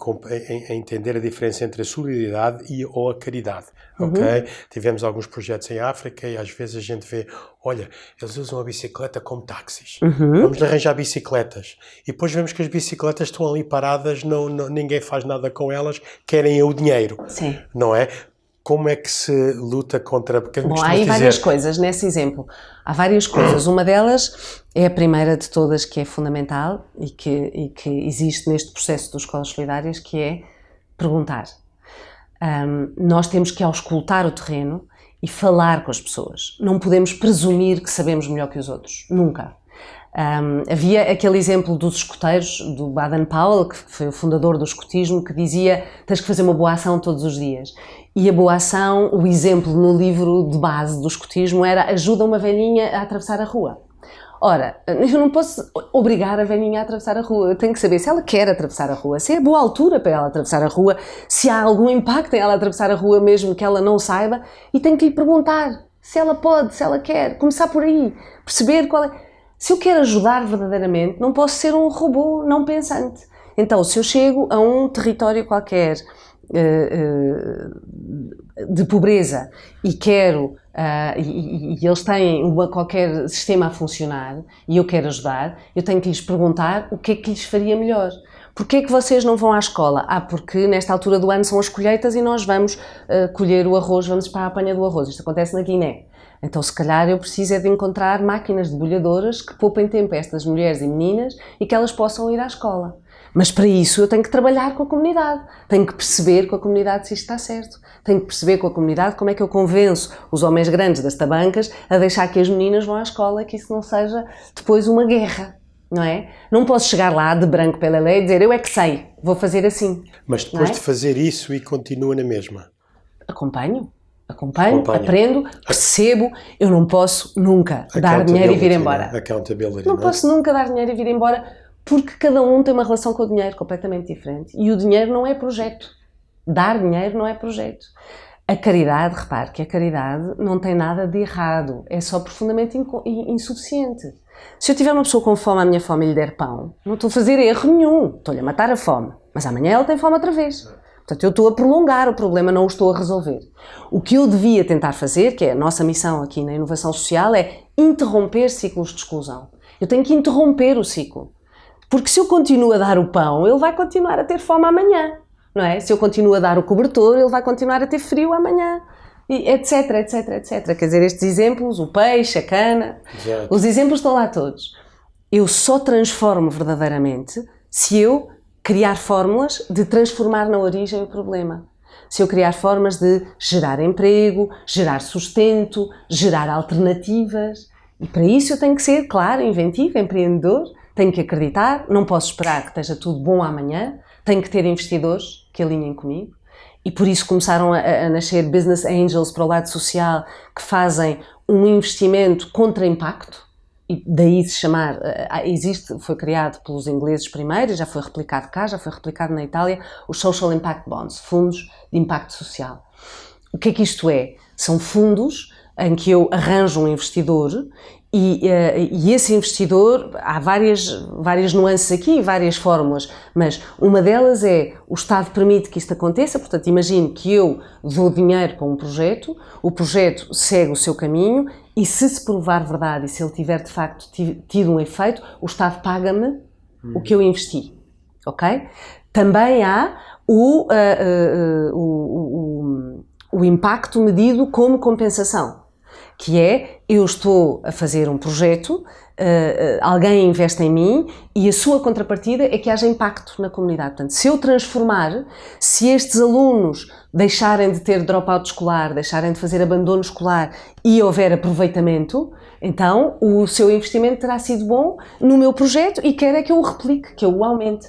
B: entender a diferença entre a solidariedade ou a caridade, ok? Tivemos alguns projetos em África e às vezes a gente vê, olha, eles usam a bicicleta como táxis, vamos arranjar bicicletas, e depois vemos que as bicicletas estão ali paradas, ninguém faz nada com elas, querem o dinheiro,
C: Sim.
B: não é? Como é que se luta contra...
C: Bom, há aí várias coisas nesse exemplo. Há várias coisas. Uma delas é a primeira de todas, que é fundamental e que existe neste processo das escolas solidárias, que é perguntar. Nós temos que auscultar o terreno e falar com as pessoas. Não podemos presumir que sabemos melhor que os outros. Nunca. Havia aquele exemplo dos escoteiros, do Baden-Powell, que foi o fundador do escotismo, que dizia: tens que fazer uma boa ação todos os dias. E a boa ação, o exemplo no livro de base do escotismo era: ajuda uma velhinha a atravessar a rua. Ora, eu não posso obrigar a velhinha a atravessar a rua, eu tenho que saber se ela quer atravessar a rua, se é boa altura para ela atravessar a rua, se há algum impacto em ela atravessar a rua mesmo que ela não saiba, e tenho que lhe perguntar se ela pode, se ela quer, começar por aí, perceber qual é... Se eu quero ajudar verdadeiramente, não posso ser um robô não pensante. Então, se eu chego a um território qualquer de pobreza e quero, e eles têm qualquer sistema a funcionar e eu quero ajudar, eu tenho que lhes perguntar o que é que lhes faria melhor. Porquê é que vocês não vão à escola? Porque nesta altura do ano são as colheitas e nós vamos colher o arroz, vamos para a apanha do arroz. Isto acontece na Guiné. Então, se calhar, eu preciso é de encontrar máquinas debulhadoras que poupem tempo a estas mulheres e meninas e que elas possam ir à escola. Mas para isso eu tenho que trabalhar com a comunidade, tenho que perceber com a comunidade se isto está certo, tenho que perceber com a comunidade como é que eu convenço os homens grandes das tabancas a deixar que as meninas vão à escola, que isso não seja depois uma guerra, não é? Não posso chegar lá de branco pela lei e dizer eu é que sei, vou fazer assim.
B: Mas depois de fazer isso e continua na mesma?
C: Acompanho, aprendo, percebo, eu não posso nunca dar dinheiro e vir embora. Não posso nunca dar dinheiro e vir embora, porque cada um tem uma relação com o dinheiro completamente diferente. E o dinheiro não é projeto. Dar dinheiro não é projeto. A caridade, repare que a caridade não tem nada de errado, é só profundamente insuficiente. Se eu tiver uma pessoa com fome, a minha fome, e lhe der pão, não estou a fazer erro nenhum, estou-lhe a matar a fome, mas amanhã ela tem fome outra vez. Portanto, eu estou a prolongar o problema, não o estou a resolver. O que eu devia tentar fazer, que é a nossa missão aqui na inovação social, é interromper ciclos de exclusão. Eu tenho que interromper o ciclo. Porque se eu continuo a dar o pão, ele vai continuar a ter fome amanhã, não é? Se eu continuo a dar o cobertor, ele vai continuar a ter frio amanhã, e etc, etc, etc. Quer dizer, estes exemplos, o peixe, a cana, os exemplos estão lá todos. Eu só transformo verdadeiramente se eu criar fórmulas de transformar na origem o problema. Se eu criar formas de gerar emprego, gerar sustento, gerar alternativas. E para isso eu tenho que ser, claro, inventivo, empreendedor, tenho que acreditar, não posso esperar que esteja tudo bom amanhã, tenho que ter investidores que alinhem comigo. E por isso começaram a nascer business angels para o lado social, que fazem um investimento contra impacto. E daí se chamar, foi criado pelos ingleses primeiro, já foi replicado cá, já foi replicado na Itália, os Social Impact Bonds, fundos de impacto social. O que é que isto é? São fundos em que eu arranjo um investidor e esse investidor, há várias nuances aqui, várias fórmulas, mas uma delas é o Estado permite que isto aconteça, portanto imagino que eu dou dinheiro para um projeto, o projeto segue o seu caminho e se provar verdade e se ele tiver de facto tido um efeito, o Estado paga-me o que eu investi, ok? Também há o impacto medido como compensação, que é, eu estou a fazer um projeto, alguém investe em mim e a sua contrapartida é que haja impacto na comunidade. Portanto, se eu transformar, se estes alunos deixarem de ter dropout escolar, deixarem de fazer abandono escolar e houver aproveitamento, então o seu investimento terá sido bom no meu projeto e quero é que eu o replique, que eu o aumente.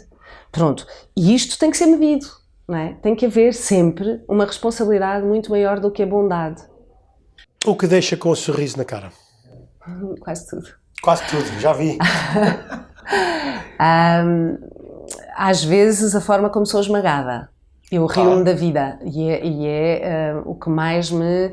C: Pronto, e isto tem que ser medido, não é? Tem que haver sempre uma responsabilidade muito maior do que a bondade.
B: O que deixa com um sorriso na cara?
C: Quase tudo.
B: Quase tudo, já vi.
C: Às vezes a forma como sou esmagada. Eu rio-me da vida e é o que mais me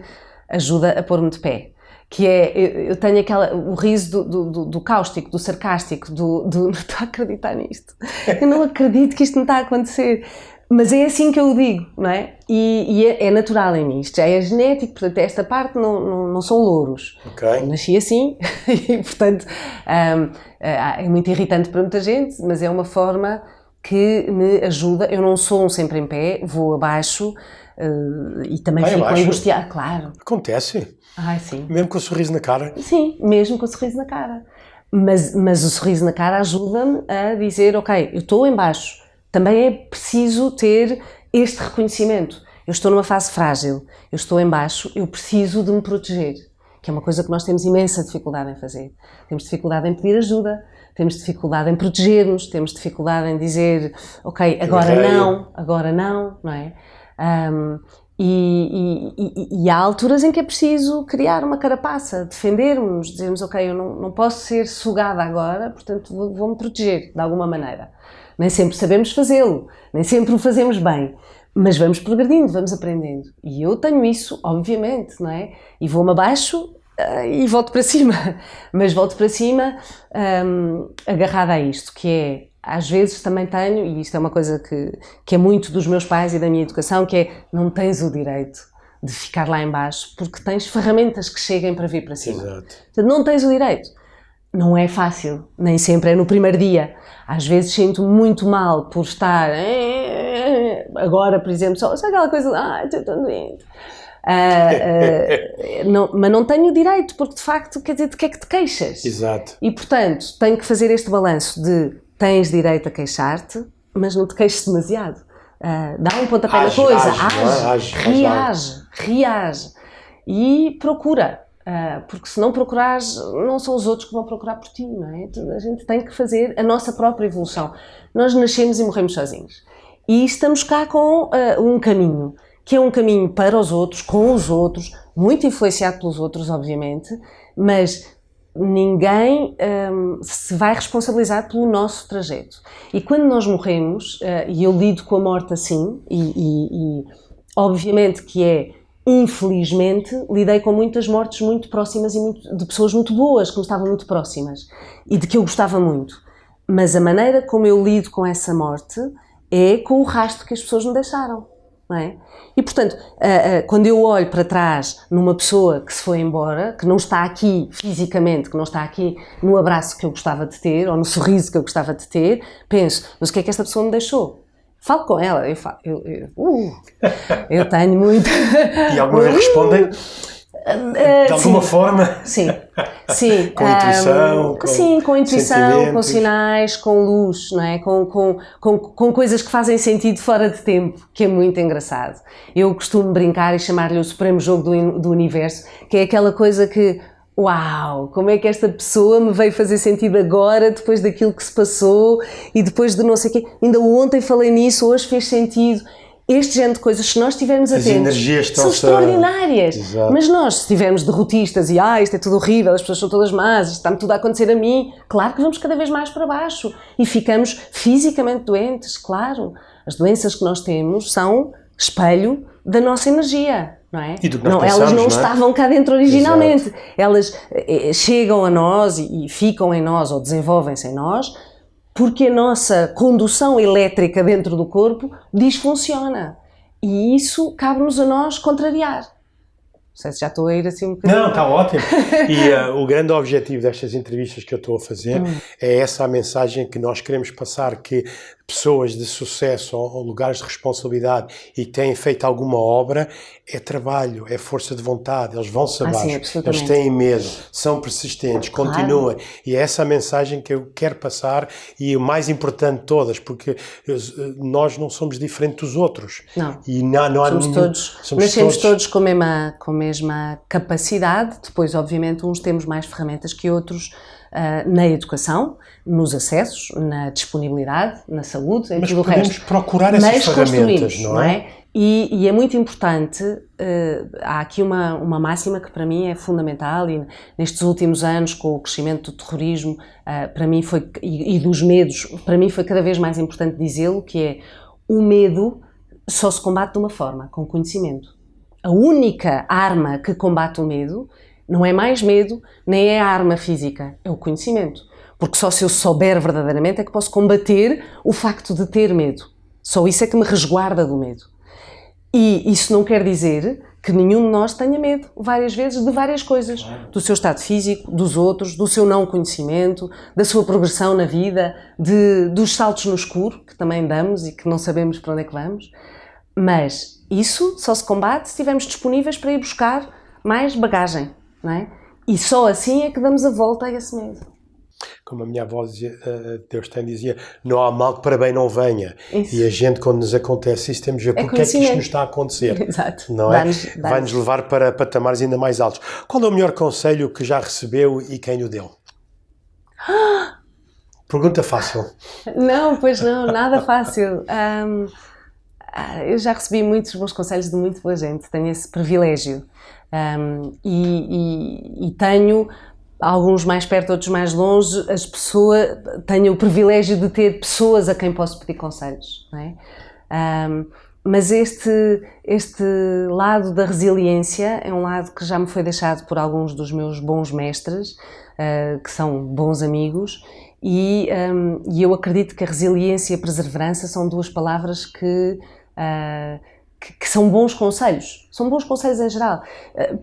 C: ajuda a pôr-me de pé. Que é, eu tenho o riso do cáustico, do sarcástico, não estou a acreditar nisto. Eu não acredito que isto não está a acontecer. Mas é assim que eu o digo, não é? E é natural em mim, isto já é genético, portanto esta parte não são louros.
B: Okay.
C: Eu nasci assim e portanto é muito irritante para muita gente, mas é uma forma que me ajuda. Eu não sou um sempre em pé, vou abaixo e também fico angustiada, claro.
B: Acontece.
C: Ai, sim.
B: Mesmo com o sorriso na cara?
C: Sim, mesmo com o sorriso na cara. Mas o sorriso na cara ajuda-me a dizer, ok, eu estou em baixo. Também é preciso ter este reconhecimento. Eu estou numa fase frágil, eu estou em baixo, eu preciso de me proteger, que é uma coisa que nós temos imensa dificuldade em fazer. Temos dificuldade em pedir ajuda, temos dificuldade em proteger-nos, temos dificuldade em dizer, ok, agora não é? E há alturas em que é preciso criar uma carapaça, defendermos, dizermos, ok, eu não posso ser sugada agora, portanto vou-me proteger de alguma maneira. Nem sempre sabemos fazê-lo, nem sempre o fazemos bem, mas vamos progredindo, vamos aprendendo. E eu tenho isso, obviamente, não é? E vou-me abaixo e volto para cima. Mas volto para cima agarrada a isto, que é, às vezes também tenho, e isto é uma coisa que é muito dos meus pais e da minha educação, que é, não tens o direito de ficar lá em baixo, porque tens ferramentas que cheguem para vir para cima.
B: Exato.
C: Portanto, não tens o direito. Não é fácil, nem sempre é no primeiro dia. Às vezes sinto muito mal por estar, agora, por exemplo, só aquela coisa, estou tão doente. Mas não tenho o direito, porque de facto, quer dizer, de que é que te queixas?
B: Exato.
C: E portanto, tenho que fazer este balanço de tens direito a queixar-te, mas não te queixes demasiado. Dá um pontapé na coisa, reage e procura. Porque se não procurares, não são os outros que vão procurar por ti, não é? A gente tem que fazer a nossa própria evolução. Nós nascemos e morremos sozinhos. E estamos cá com um caminho, que é um caminho para os outros, com os outros, muito influenciado pelos outros, obviamente, mas ninguém se vai responsabilizar pelo nosso trajeto. E quando nós morremos, e eu lido com a morte assim, e obviamente que é, infelizmente, lidei com muitas mortes muito próximas e de pessoas muito boas, que me estavam muito próximas e de que eu gostava muito. Mas a maneira como eu lido com essa morte é com o rastro que as pessoas me deixaram, não é? E, portanto, quando eu olho para trás numa pessoa que se foi embora, que não está aqui fisicamente, que não está aqui no abraço que eu gostava de ter ou no sorriso que eu gostava de ter, penso, mas o que é que esta pessoa me deixou? Falo com ela, eu tenho muito...
B: E alguma vez respondem? De alguma forma?
C: Sim.
B: Com intuição?
C: Com intuição, com sinais, com luz, não é? Com coisas que fazem sentido fora de tempo, que é muito engraçado. Eu costumo brincar e chamar-lhe o supremo jogo do universo, que é aquela coisa que... Uau, como é que esta pessoa me veio fazer sentido agora, depois daquilo que se passou e depois de não sei o quê. Ainda ontem falei nisso, hoje fez sentido. Este género de coisas, se nós estivermos atentos, são extraordinárias.
B: Exato.
C: Mas nós, se estivermos derrotistas e isto é tudo horrível, as pessoas são todas más, isto está-me tudo a acontecer a mim, claro que vamos cada vez mais para baixo e ficamos fisicamente doentes, claro. As doenças que nós temos são espelho da nossa energia. não é?
B: E do que nós
C: não,
B: pensamos,
C: elas não
B: é?
C: estavam cá dentro originalmente.
B: Exato.
C: Elas chegam a nós e ficam em nós ou desenvolvem-se em nós porque a nossa condução elétrica dentro do corpo disfunciona. E isso cabe-nos a nós contrariar. Não sei se já estou a ir assim um bocadinho.
B: Não, está ótimo. E o grande objetivo destas entrevistas que eu estou a fazer é essa a mensagem que nós queremos passar, que pessoas de sucesso ou lugares de responsabilidade e que têm feito alguma obra, é trabalho, é força de vontade, eles vão-se abaixo, eles têm medo, são persistentes, continuam. E é essa a mensagem que eu quero passar e o mais importante de todas, porque nós não somos diferentes dos outros.
C: Não,
B: e não há
C: somos
B: nenhum,
C: todos, nascemos todos com a mesma capacidade, depois obviamente uns temos mais ferramentas que outros, na educação, nos acessos, na disponibilidade, na saúde, em tudo o resto.
B: Mas podemos procurar essas ferramentas, não é?
C: E é muito importante, há aqui uma máxima que para mim é fundamental e nestes últimos anos, com o crescimento do terrorismo, para mim foi, e dos medos, para mim foi cada vez mais importante dizê-lo, que é o medo só se combate de uma forma, com conhecimento. A única arma que combate o medo não é mais medo, nem é a arma física, é o conhecimento. Porque só se eu souber verdadeiramente é que posso combater o facto de ter medo. Só isso é que me resguarda do medo. E isso não quer dizer que nenhum de nós tenha medo, várias vezes, de várias coisas. Do seu estado físico, dos outros, do seu não conhecimento, da sua progressão na vida, dos saltos no escuro, que também damos e que não sabemos para onde é que vamos. Mas isso só se combate se estivermos disponíveis para ir buscar mais bagagem, não é? E só assim é que damos a volta a esse medo.
B: Como a minha avó dizia, Deus tem, dizia, não há mal que para bem não venha.
C: Isso.
B: E a gente, quando nos acontece isso, temos de ver porque é que isto nos está a acontecer.
C: Exato.
B: Não é? Vai-nos levar para patamares ainda mais altos. Qual é o melhor conselho que já recebeu e quem lhe deu? Pergunta fácil.
C: Não, pois não, nada fácil. Eu já recebi muitos bons conselhos de muito boa gente, tenho esse privilégio. E tenho alguns mais perto, outros mais longe, tenho o privilégio de ter pessoas a quem posso pedir conselhos, não é? Mas este lado da resiliência é um lado que já me foi deixado por alguns dos meus bons mestres, que são bons amigos, e eu acredito que a resiliência e a perseverança são duas palavras que são bons conselhos em geral.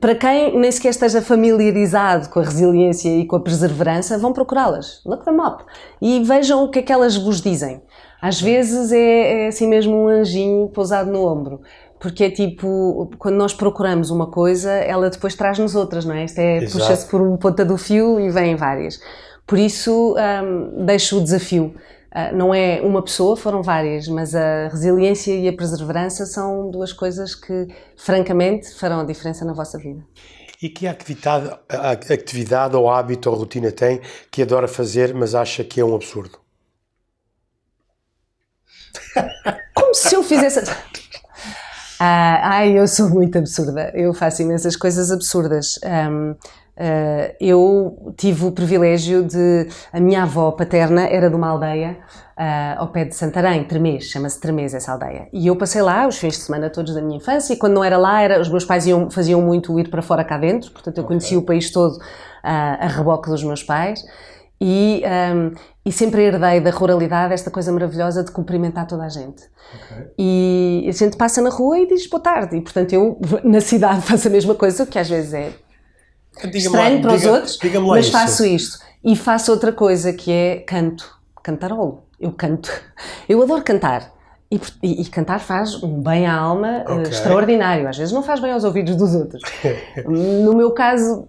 C: Para quem nem sequer esteja familiarizado com a resiliência e com a perseverança, vão procurá-las, look them up, e vejam o que é que elas vos dizem. Às vezes é assim mesmo um anjinho pousado no ombro, porque é tipo, quando nós procuramos uma coisa, ela depois traz-nos outras, não é? Isto puxa-se por uma ponta do fio e vêm várias. Por isso, deixo o desafio. Não é uma pessoa, foram várias, mas a resiliência e a perseverança são duas coisas que, francamente, farão a diferença na vossa vida.
B: E que atividade ou hábito ou rotina tem que adora fazer, mas acha que é um absurdo?
C: Como se eu fizesse... eu sou muito absurda. Eu faço imensas coisas absurdas. Eu tive o privilégio de... A minha avó paterna era de uma aldeia ao pé de Santarém, Tremês, chama-se Tremês essa aldeia. E eu passei lá os fins de semana todos da minha infância, e quando não era lá, os meus pais faziam muito ir para fora cá dentro, portanto eu conhecia o país todo a reboque dos meus pais. E sempre herdei da ruralidade esta coisa maravilhosa de cumprimentar toda a gente. E a gente passa na rua e diz boa tarde. E portanto eu na cidade faço a mesma coisa, que às vezes é estranho para os outros, mas faço isto. E faço outra coisa que é cantarolo. Eu canto. Eu adoro cantar. E cantar faz um bem à alma extraordinário. Às vezes não faz bem aos ouvidos dos outros. No meu caso,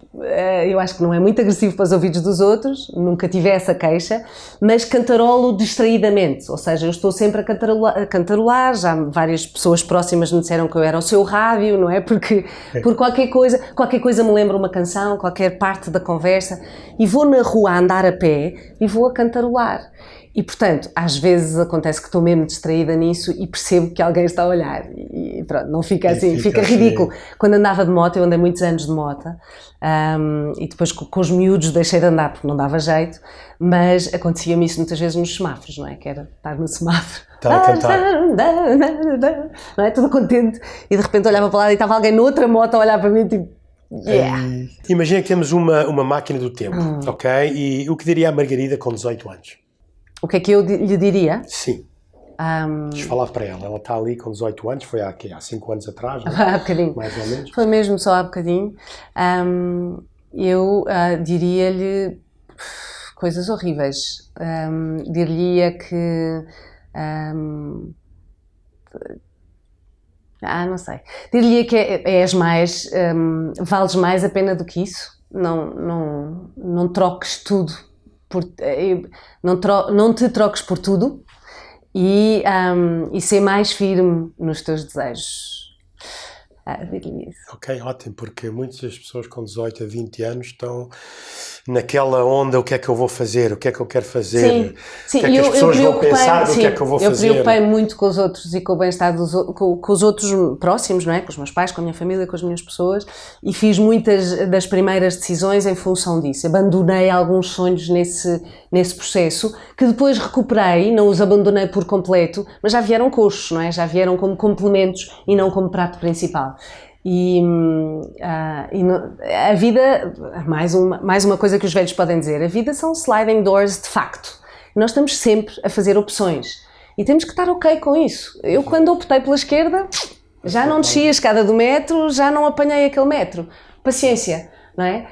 C: eu acho que não é muito agressivo para os ouvidos dos outros, nunca tive essa queixa, mas cantarolo distraidamente, ou seja, eu estou sempre a cantarolar, já várias pessoas próximas me disseram que eu era o seu rádio, não é? Porque por qualquer coisa me lembra uma canção, qualquer parte da conversa, e vou na rua a andar a pé e vou a cantarolar. E, portanto, às vezes acontece que estou mesmo distraída nisso e percebo que alguém está a olhar. E e pronto, não fica assim,
B: fica
C: fica ridículo. Quando andava de moto, eu andei muitos anos de moto, e depois com os miúdos deixei de andar porque não dava jeito, mas acontecia-me isso muitas vezes nos semáforos, não é? Que era estar no semáforo,
B: Estar a cantar.
C: não é? Tudo contente, e de repente olhava para lá e estava alguém noutra moto a olhar para mim, tipo, yeah.
B: Imagina que temos uma máquina do tempo, ok? E o que diria a Margarida com 18 anos?
C: O que é que eu lhe diria?
B: Sim. Deixa eu falar para ela. Ela está ali com 18 anos, foi há 5 anos atrás, não é?
C: Há bocadinho.
B: Mais ou menos.
C: Foi mesmo só há bocadinho. Eu diria-lhe coisas horríveis. Diria que... não sei. Diria que és mais... vales mais a pena do que isso. Não troques tudo. Não te troques por tudo. E ser mais firme nos teus desejos. Diria isso.
B: Ok, ótimo, porque muitas das pessoas com 18 a 20 anos estão naquela onda, o que é que eu vou fazer, o que é que eu quero fazer,
C: sim,
B: o que é que as pessoas vão pensar do que é que eu vou fazer.
C: Eu preocupei muito com os outros e com o bem-estar com os outros próximos, não é? Com os meus pais, com a minha família, com as minhas pessoas, e fiz muitas das primeiras decisões em função disso. Abandonei alguns sonhos nesse processo, que depois recuperei, não os abandonei por completo, mas já vieram coxos, não é? Já vieram como complementos e não como prato principal. A vida, mais uma coisa que os velhos podem dizer, a vida são sliding doors de facto. Nós estamos sempre a fazer opções e temos que estar ok com isso. Eu, quando optei pela esquerda, já não desci a escada do metro, já não apanhei aquele metro. Paciência, não é?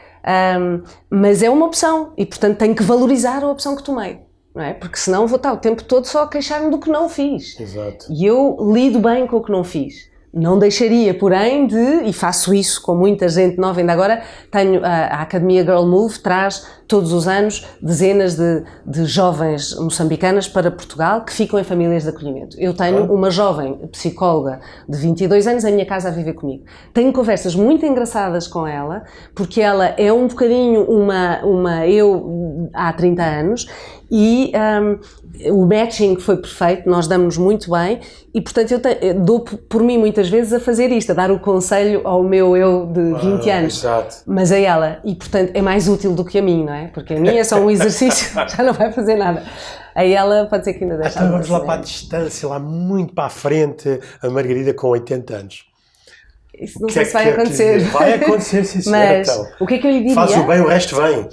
C: Mas é uma opção e, portanto, tenho que valorizar a opção que tomei. Não é? Porque senão vou estar o tempo todo só a queixar-me do que não fiz.
B: Exato.
C: E eu lido bem com o que não fiz. Não deixaria, porém, e faço isso com muita gente nova, ainda agora tenho a Academia Girl Move, traz todos os anos dezenas de jovens moçambicanas para Portugal que ficam em famílias de acolhimento. Eu tenho uma jovem psicóloga de 22 anos em minha casa a viver comigo. Tenho conversas muito engraçadas com ela, porque ela é um bocadinho uma eu há 30 anos, e o matching foi perfeito, nós damos-nos muito bem, e portanto eu dou por mim muitas vezes a fazer isto, a dar o conselho ao meu eu de 20 anos,
B: exato.
C: Mas a ela, e portanto é mais útil do que a mim, não é? Porque a minha é só um exercício, já não vai fazer nada. A ela pode ser que ainda deixe.
B: Então vamos lá para a distância, lá muito para a frente, a Margarida com 80 anos.
C: Isso não sei se vai acontecer.
B: Vai acontecer, sim senhora.
C: Mas
B: então.
C: o que é que eu lhe diria?
B: Faz o bem, o resto vem.
C: O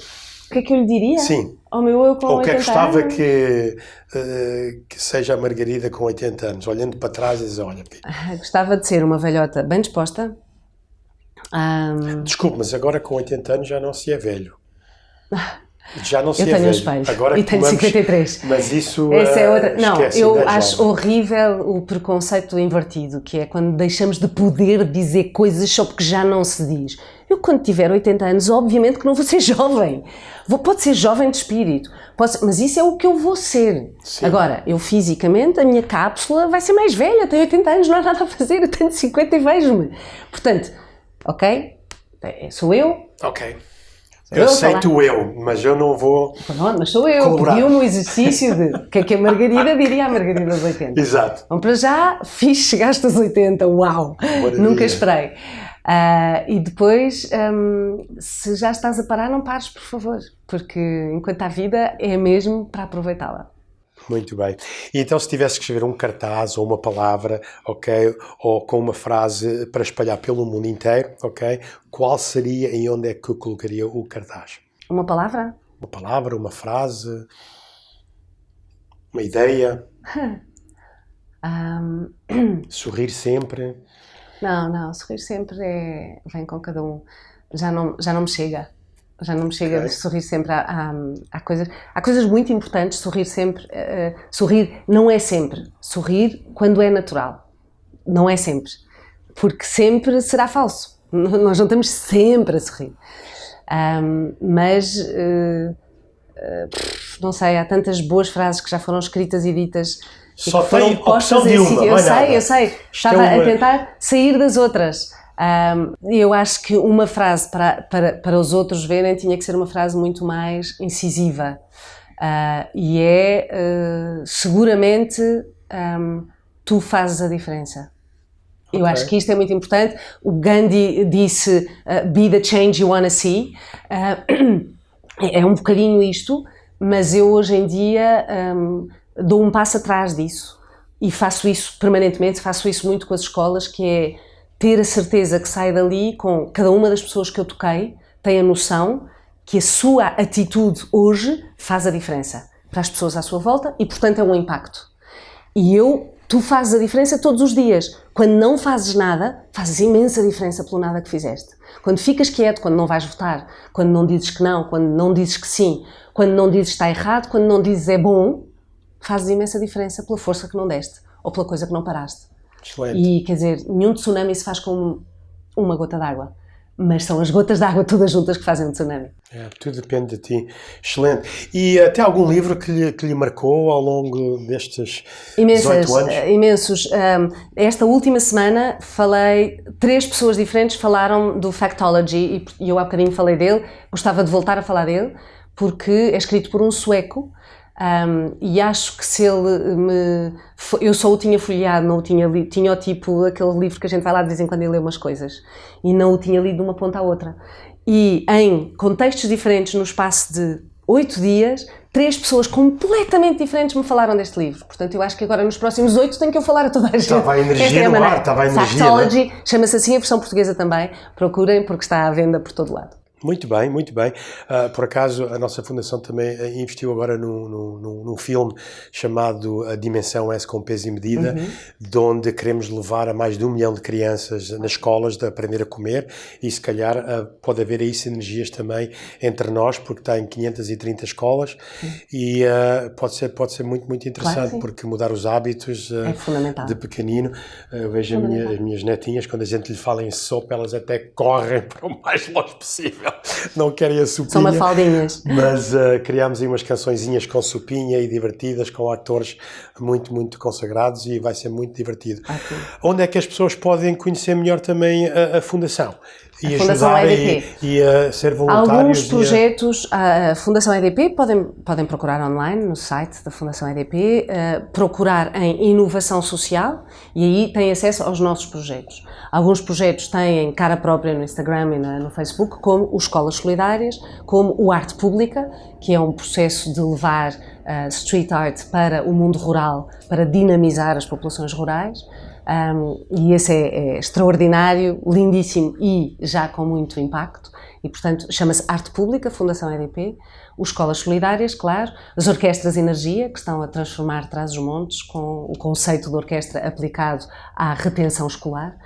C: que é que eu lhe diria?
B: Sim.
C: Ao meu eu com 80 anos?
B: Ou o que é que gostava que seja a Margarida com 80 anos, olhando para trás e dizer, olha...
C: Gostava de ser uma velhota bem disposta.
B: Desculpe, mas agora com 80 anos já não se é velho. Já não se é velho.
C: Eu tenho um espelho
B: agora
C: e tenho 53.
B: Mas isso...
C: Essa é outra. Não, eu acho
B: jovem.
C: horrível o preconceito invertido, que é quando deixamos de poder dizer coisas só porque já não se diz. Eu, quando tiver 80 anos, obviamente que não vou ser jovem. Pode ser jovem de espírito, mas isso é o que eu vou ser. Sim. Agora, eu fisicamente, a minha cápsula vai ser mais velha, tenho 80 anos, não há nada a fazer, eu tenho 50 e vejo-me. Portanto, ok? Sou eu.
B: Ok. Eu aceito eu, mas eu não vou.
C: Pronto, mas sou eu. Pediu-me um exercício de o que é que a Margarida diria à Margarida dos 80.
B: Exato.
C: Então, para já, chegaste aos 80, uau! Maravilha. Nunca esperei. E depois, se já estás a parar, não pares, por favor, porque enquanto há vida é mesmo para aproveitá-la.
B: Muito bem. E então, se tivesse que escrever um cartaz ou uma palavra, ok, ou com uma frase para espalhar pelo mundo inteiro, ok, qual seria e onde é que eu colocaria o cartaz?
C: Uma palavra?
B: Uma palavra, uma frase, uma ideia. Sorrir sempre.
C: Não, sorrir sempre vem com cada um. Já não me chega. Já não me chega de sorrir sempre. Há coisas muito importantes. Sorrir sempre. Sorrir não é sempre. Sorrir quando é natural. Não é sempre. Porque sempre será falso. Nós não estamos sempre a sorrir. Mas, não sei, há tantas boas frases que já foram escritas e ditas.
B: Só tem opção de uma.
C: Eu sei. Estava a tentar sair das outras. Eu acho que uma frase para os outros verem tinha que ser uma frase muito mais incisiva. E seguramente, tu fazes a diferença. Eu acho que isto é muito importante. O Gandhi disse, be the change you wanna see. É um bocadinho isto, mas eu hoje em dia dou um passo atrás disso e faço isso permanentemente, faço isso muito com as escolas, que é ter a certeza que sai dali com cada uma das pessoas que eu toquei, tem a noção que a sua atitude hoje faz a diferença para as pessoas à sua volta e, portanto, é um impacto. E tu fazes a diferença todos os dias. Quando não fazes nada, fazes imensa diferença pelo nada que fizeste. Quando ficas quieto, quando não vais votar, quando não dizes que não, quando não dizes que sim, quando não dizes que está errado, quando não dizes é bom, fazes imensa diferença pela força que não deste ou pela coisa que não paraste.
B: Excelente.
C: E, quer dizer, nenhum tsunami se faz com uma gota d'água, mas são as gotas d'água todas juntas que fazem um tsunami.
B: Tudo depende de ti. Excelente. E tem algum livro que lhe marcou ao longo destes 18 anos?
C: Imensos. Esta última semana 3 pessoas diferentes falaram do Factology e eu há bocadinho falei dele, gostava de voltar a falar dele, porque é escrito por um sueco. E acho que se ele eu só o tinha folheado, não o tinha lido, tinha o tipo aquele livro que a gente vai lá de vez em quando e lê umas coisas, e não o tinha lido de uma ponta à outra. E em contextos diferentes, no espaço de 8 dias, 3 pessoas completamente diferentes me falaram deste livro. Portanto, eu acho que agora nos próximos 8 tenho que eu falar a toda a gente.
B: Estava a energia no ar, estava a energia.
C: Factology, chama-se assim, a versão portuguesa também. Procurem, porque está à venda por todo lado.
B: Muito bem, muito bem. Por acaso, a nossa fundação também investiu agora num filme chamado A Dimensão S com Peso e Medida, de onde queremos levar a mais de 1 milhão de crianças nas escolas de aprender a comer, e se calhar pode haver aí sinergias também entre nós, porque está em 530 escolas, e pode ser muito, muito interessante, claro, porque mudar os hábitos
C: é fundamental.
B: De pequenino. Eu vejo as minhas netinhas, quando a gente lhe fala em sopa, elas até correm para o mais longe possível. Não querem a sopinha.
C: São mafaldinhas.
B: Mas criámos aí umas cançõezinhas com sopinha e divertidas, com atores muito, muito consagrados, e vai ser muito divertido.
C: Okay.
B: Onde é que as pessoas podem conhecer melhor também a Fundação? E
C: a Fundação EDP.
B: E a ser voluntários?
C: Alguns projetos, a Fundação EDP, podem procurar online no site da Fundação EDP, procurar em inovação social, e aí têm acesso aos nossos projetos. Alguns projetos têm cara própria no Instagram e no Facebook, como o Escolas Solidárias, como o Arte Pública, que é um processo de levar street art para o mundo rural, para dinamizar as populações rurais. E esse é extraordinário, lindíssimo e já com muito impacto, e portanto chama-se Arte Pública, Fundação EDP, os Escolas Solidárias, claro, as Orquestras Energia, que estão a transformar Trás-os-Montes com o conceito de orquestra aplicado à retenção escolar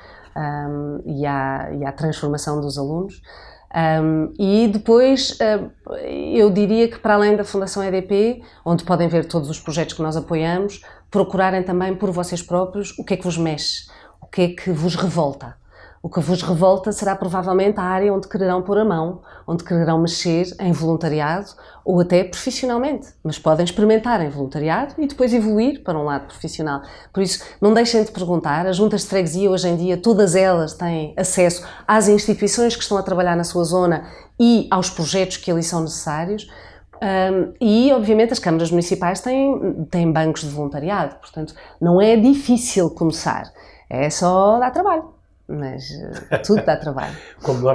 C: e à transformação dos alunos. E depois eu diria que, para além da Fundação EDP, onde podem ver todos os projetos que nós apoiamos, procurarem também por vocês próprios o que é que vos mexe, o que é que vos revolta. O que vos revolta será provavelmente a área onde quererão pôr a mão, onde quererão mexer em voluntariado ou até profissionalmente, mas podem experimentar em voluntariado e depois evoluir para um lado profissional. Por isso, não deixem de perguntar. As juntas de freguesia hoje em dia, todas elas têm acesso às instituições que estão a trabalhar na sua zona e aos projetos que ali são necessários. E, obviamente, as câmaras municipais têm bancos de voluntariado, portanto, não é difícil começar, é só dar trabalho. Mas tudo dá trabalho.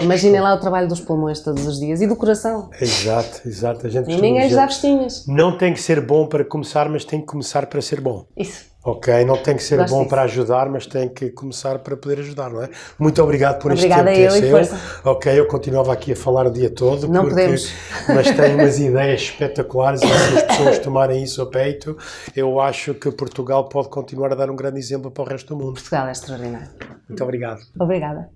C: Imaginem lá o trabalho dos pulmões todos os dias e do coração.
B: Exato. A gente
C: e ninguém lhes dá vestinhas.
B: Não tem que ser bom para começar, mas tem que começar para ser bom.
C: Isso.
B: Ok, não tem que ser bom para ajudar, mas tem que começar para poder ajudar, não é? Muito obrigado por este tempo
C: ter seu.
B: Ok, eu continuava aqui a falar o dia todo.
C: Não podemos.
B: Mas tenho umas ideias espetaculares e se as pessoas tomarem isso a peito, eu acho que Portugal pode continuar a dar um grande exemplo para o resto do mundo.
C: Portugal é extraordinário.
B: Muito obrigado.
C: Obrigada.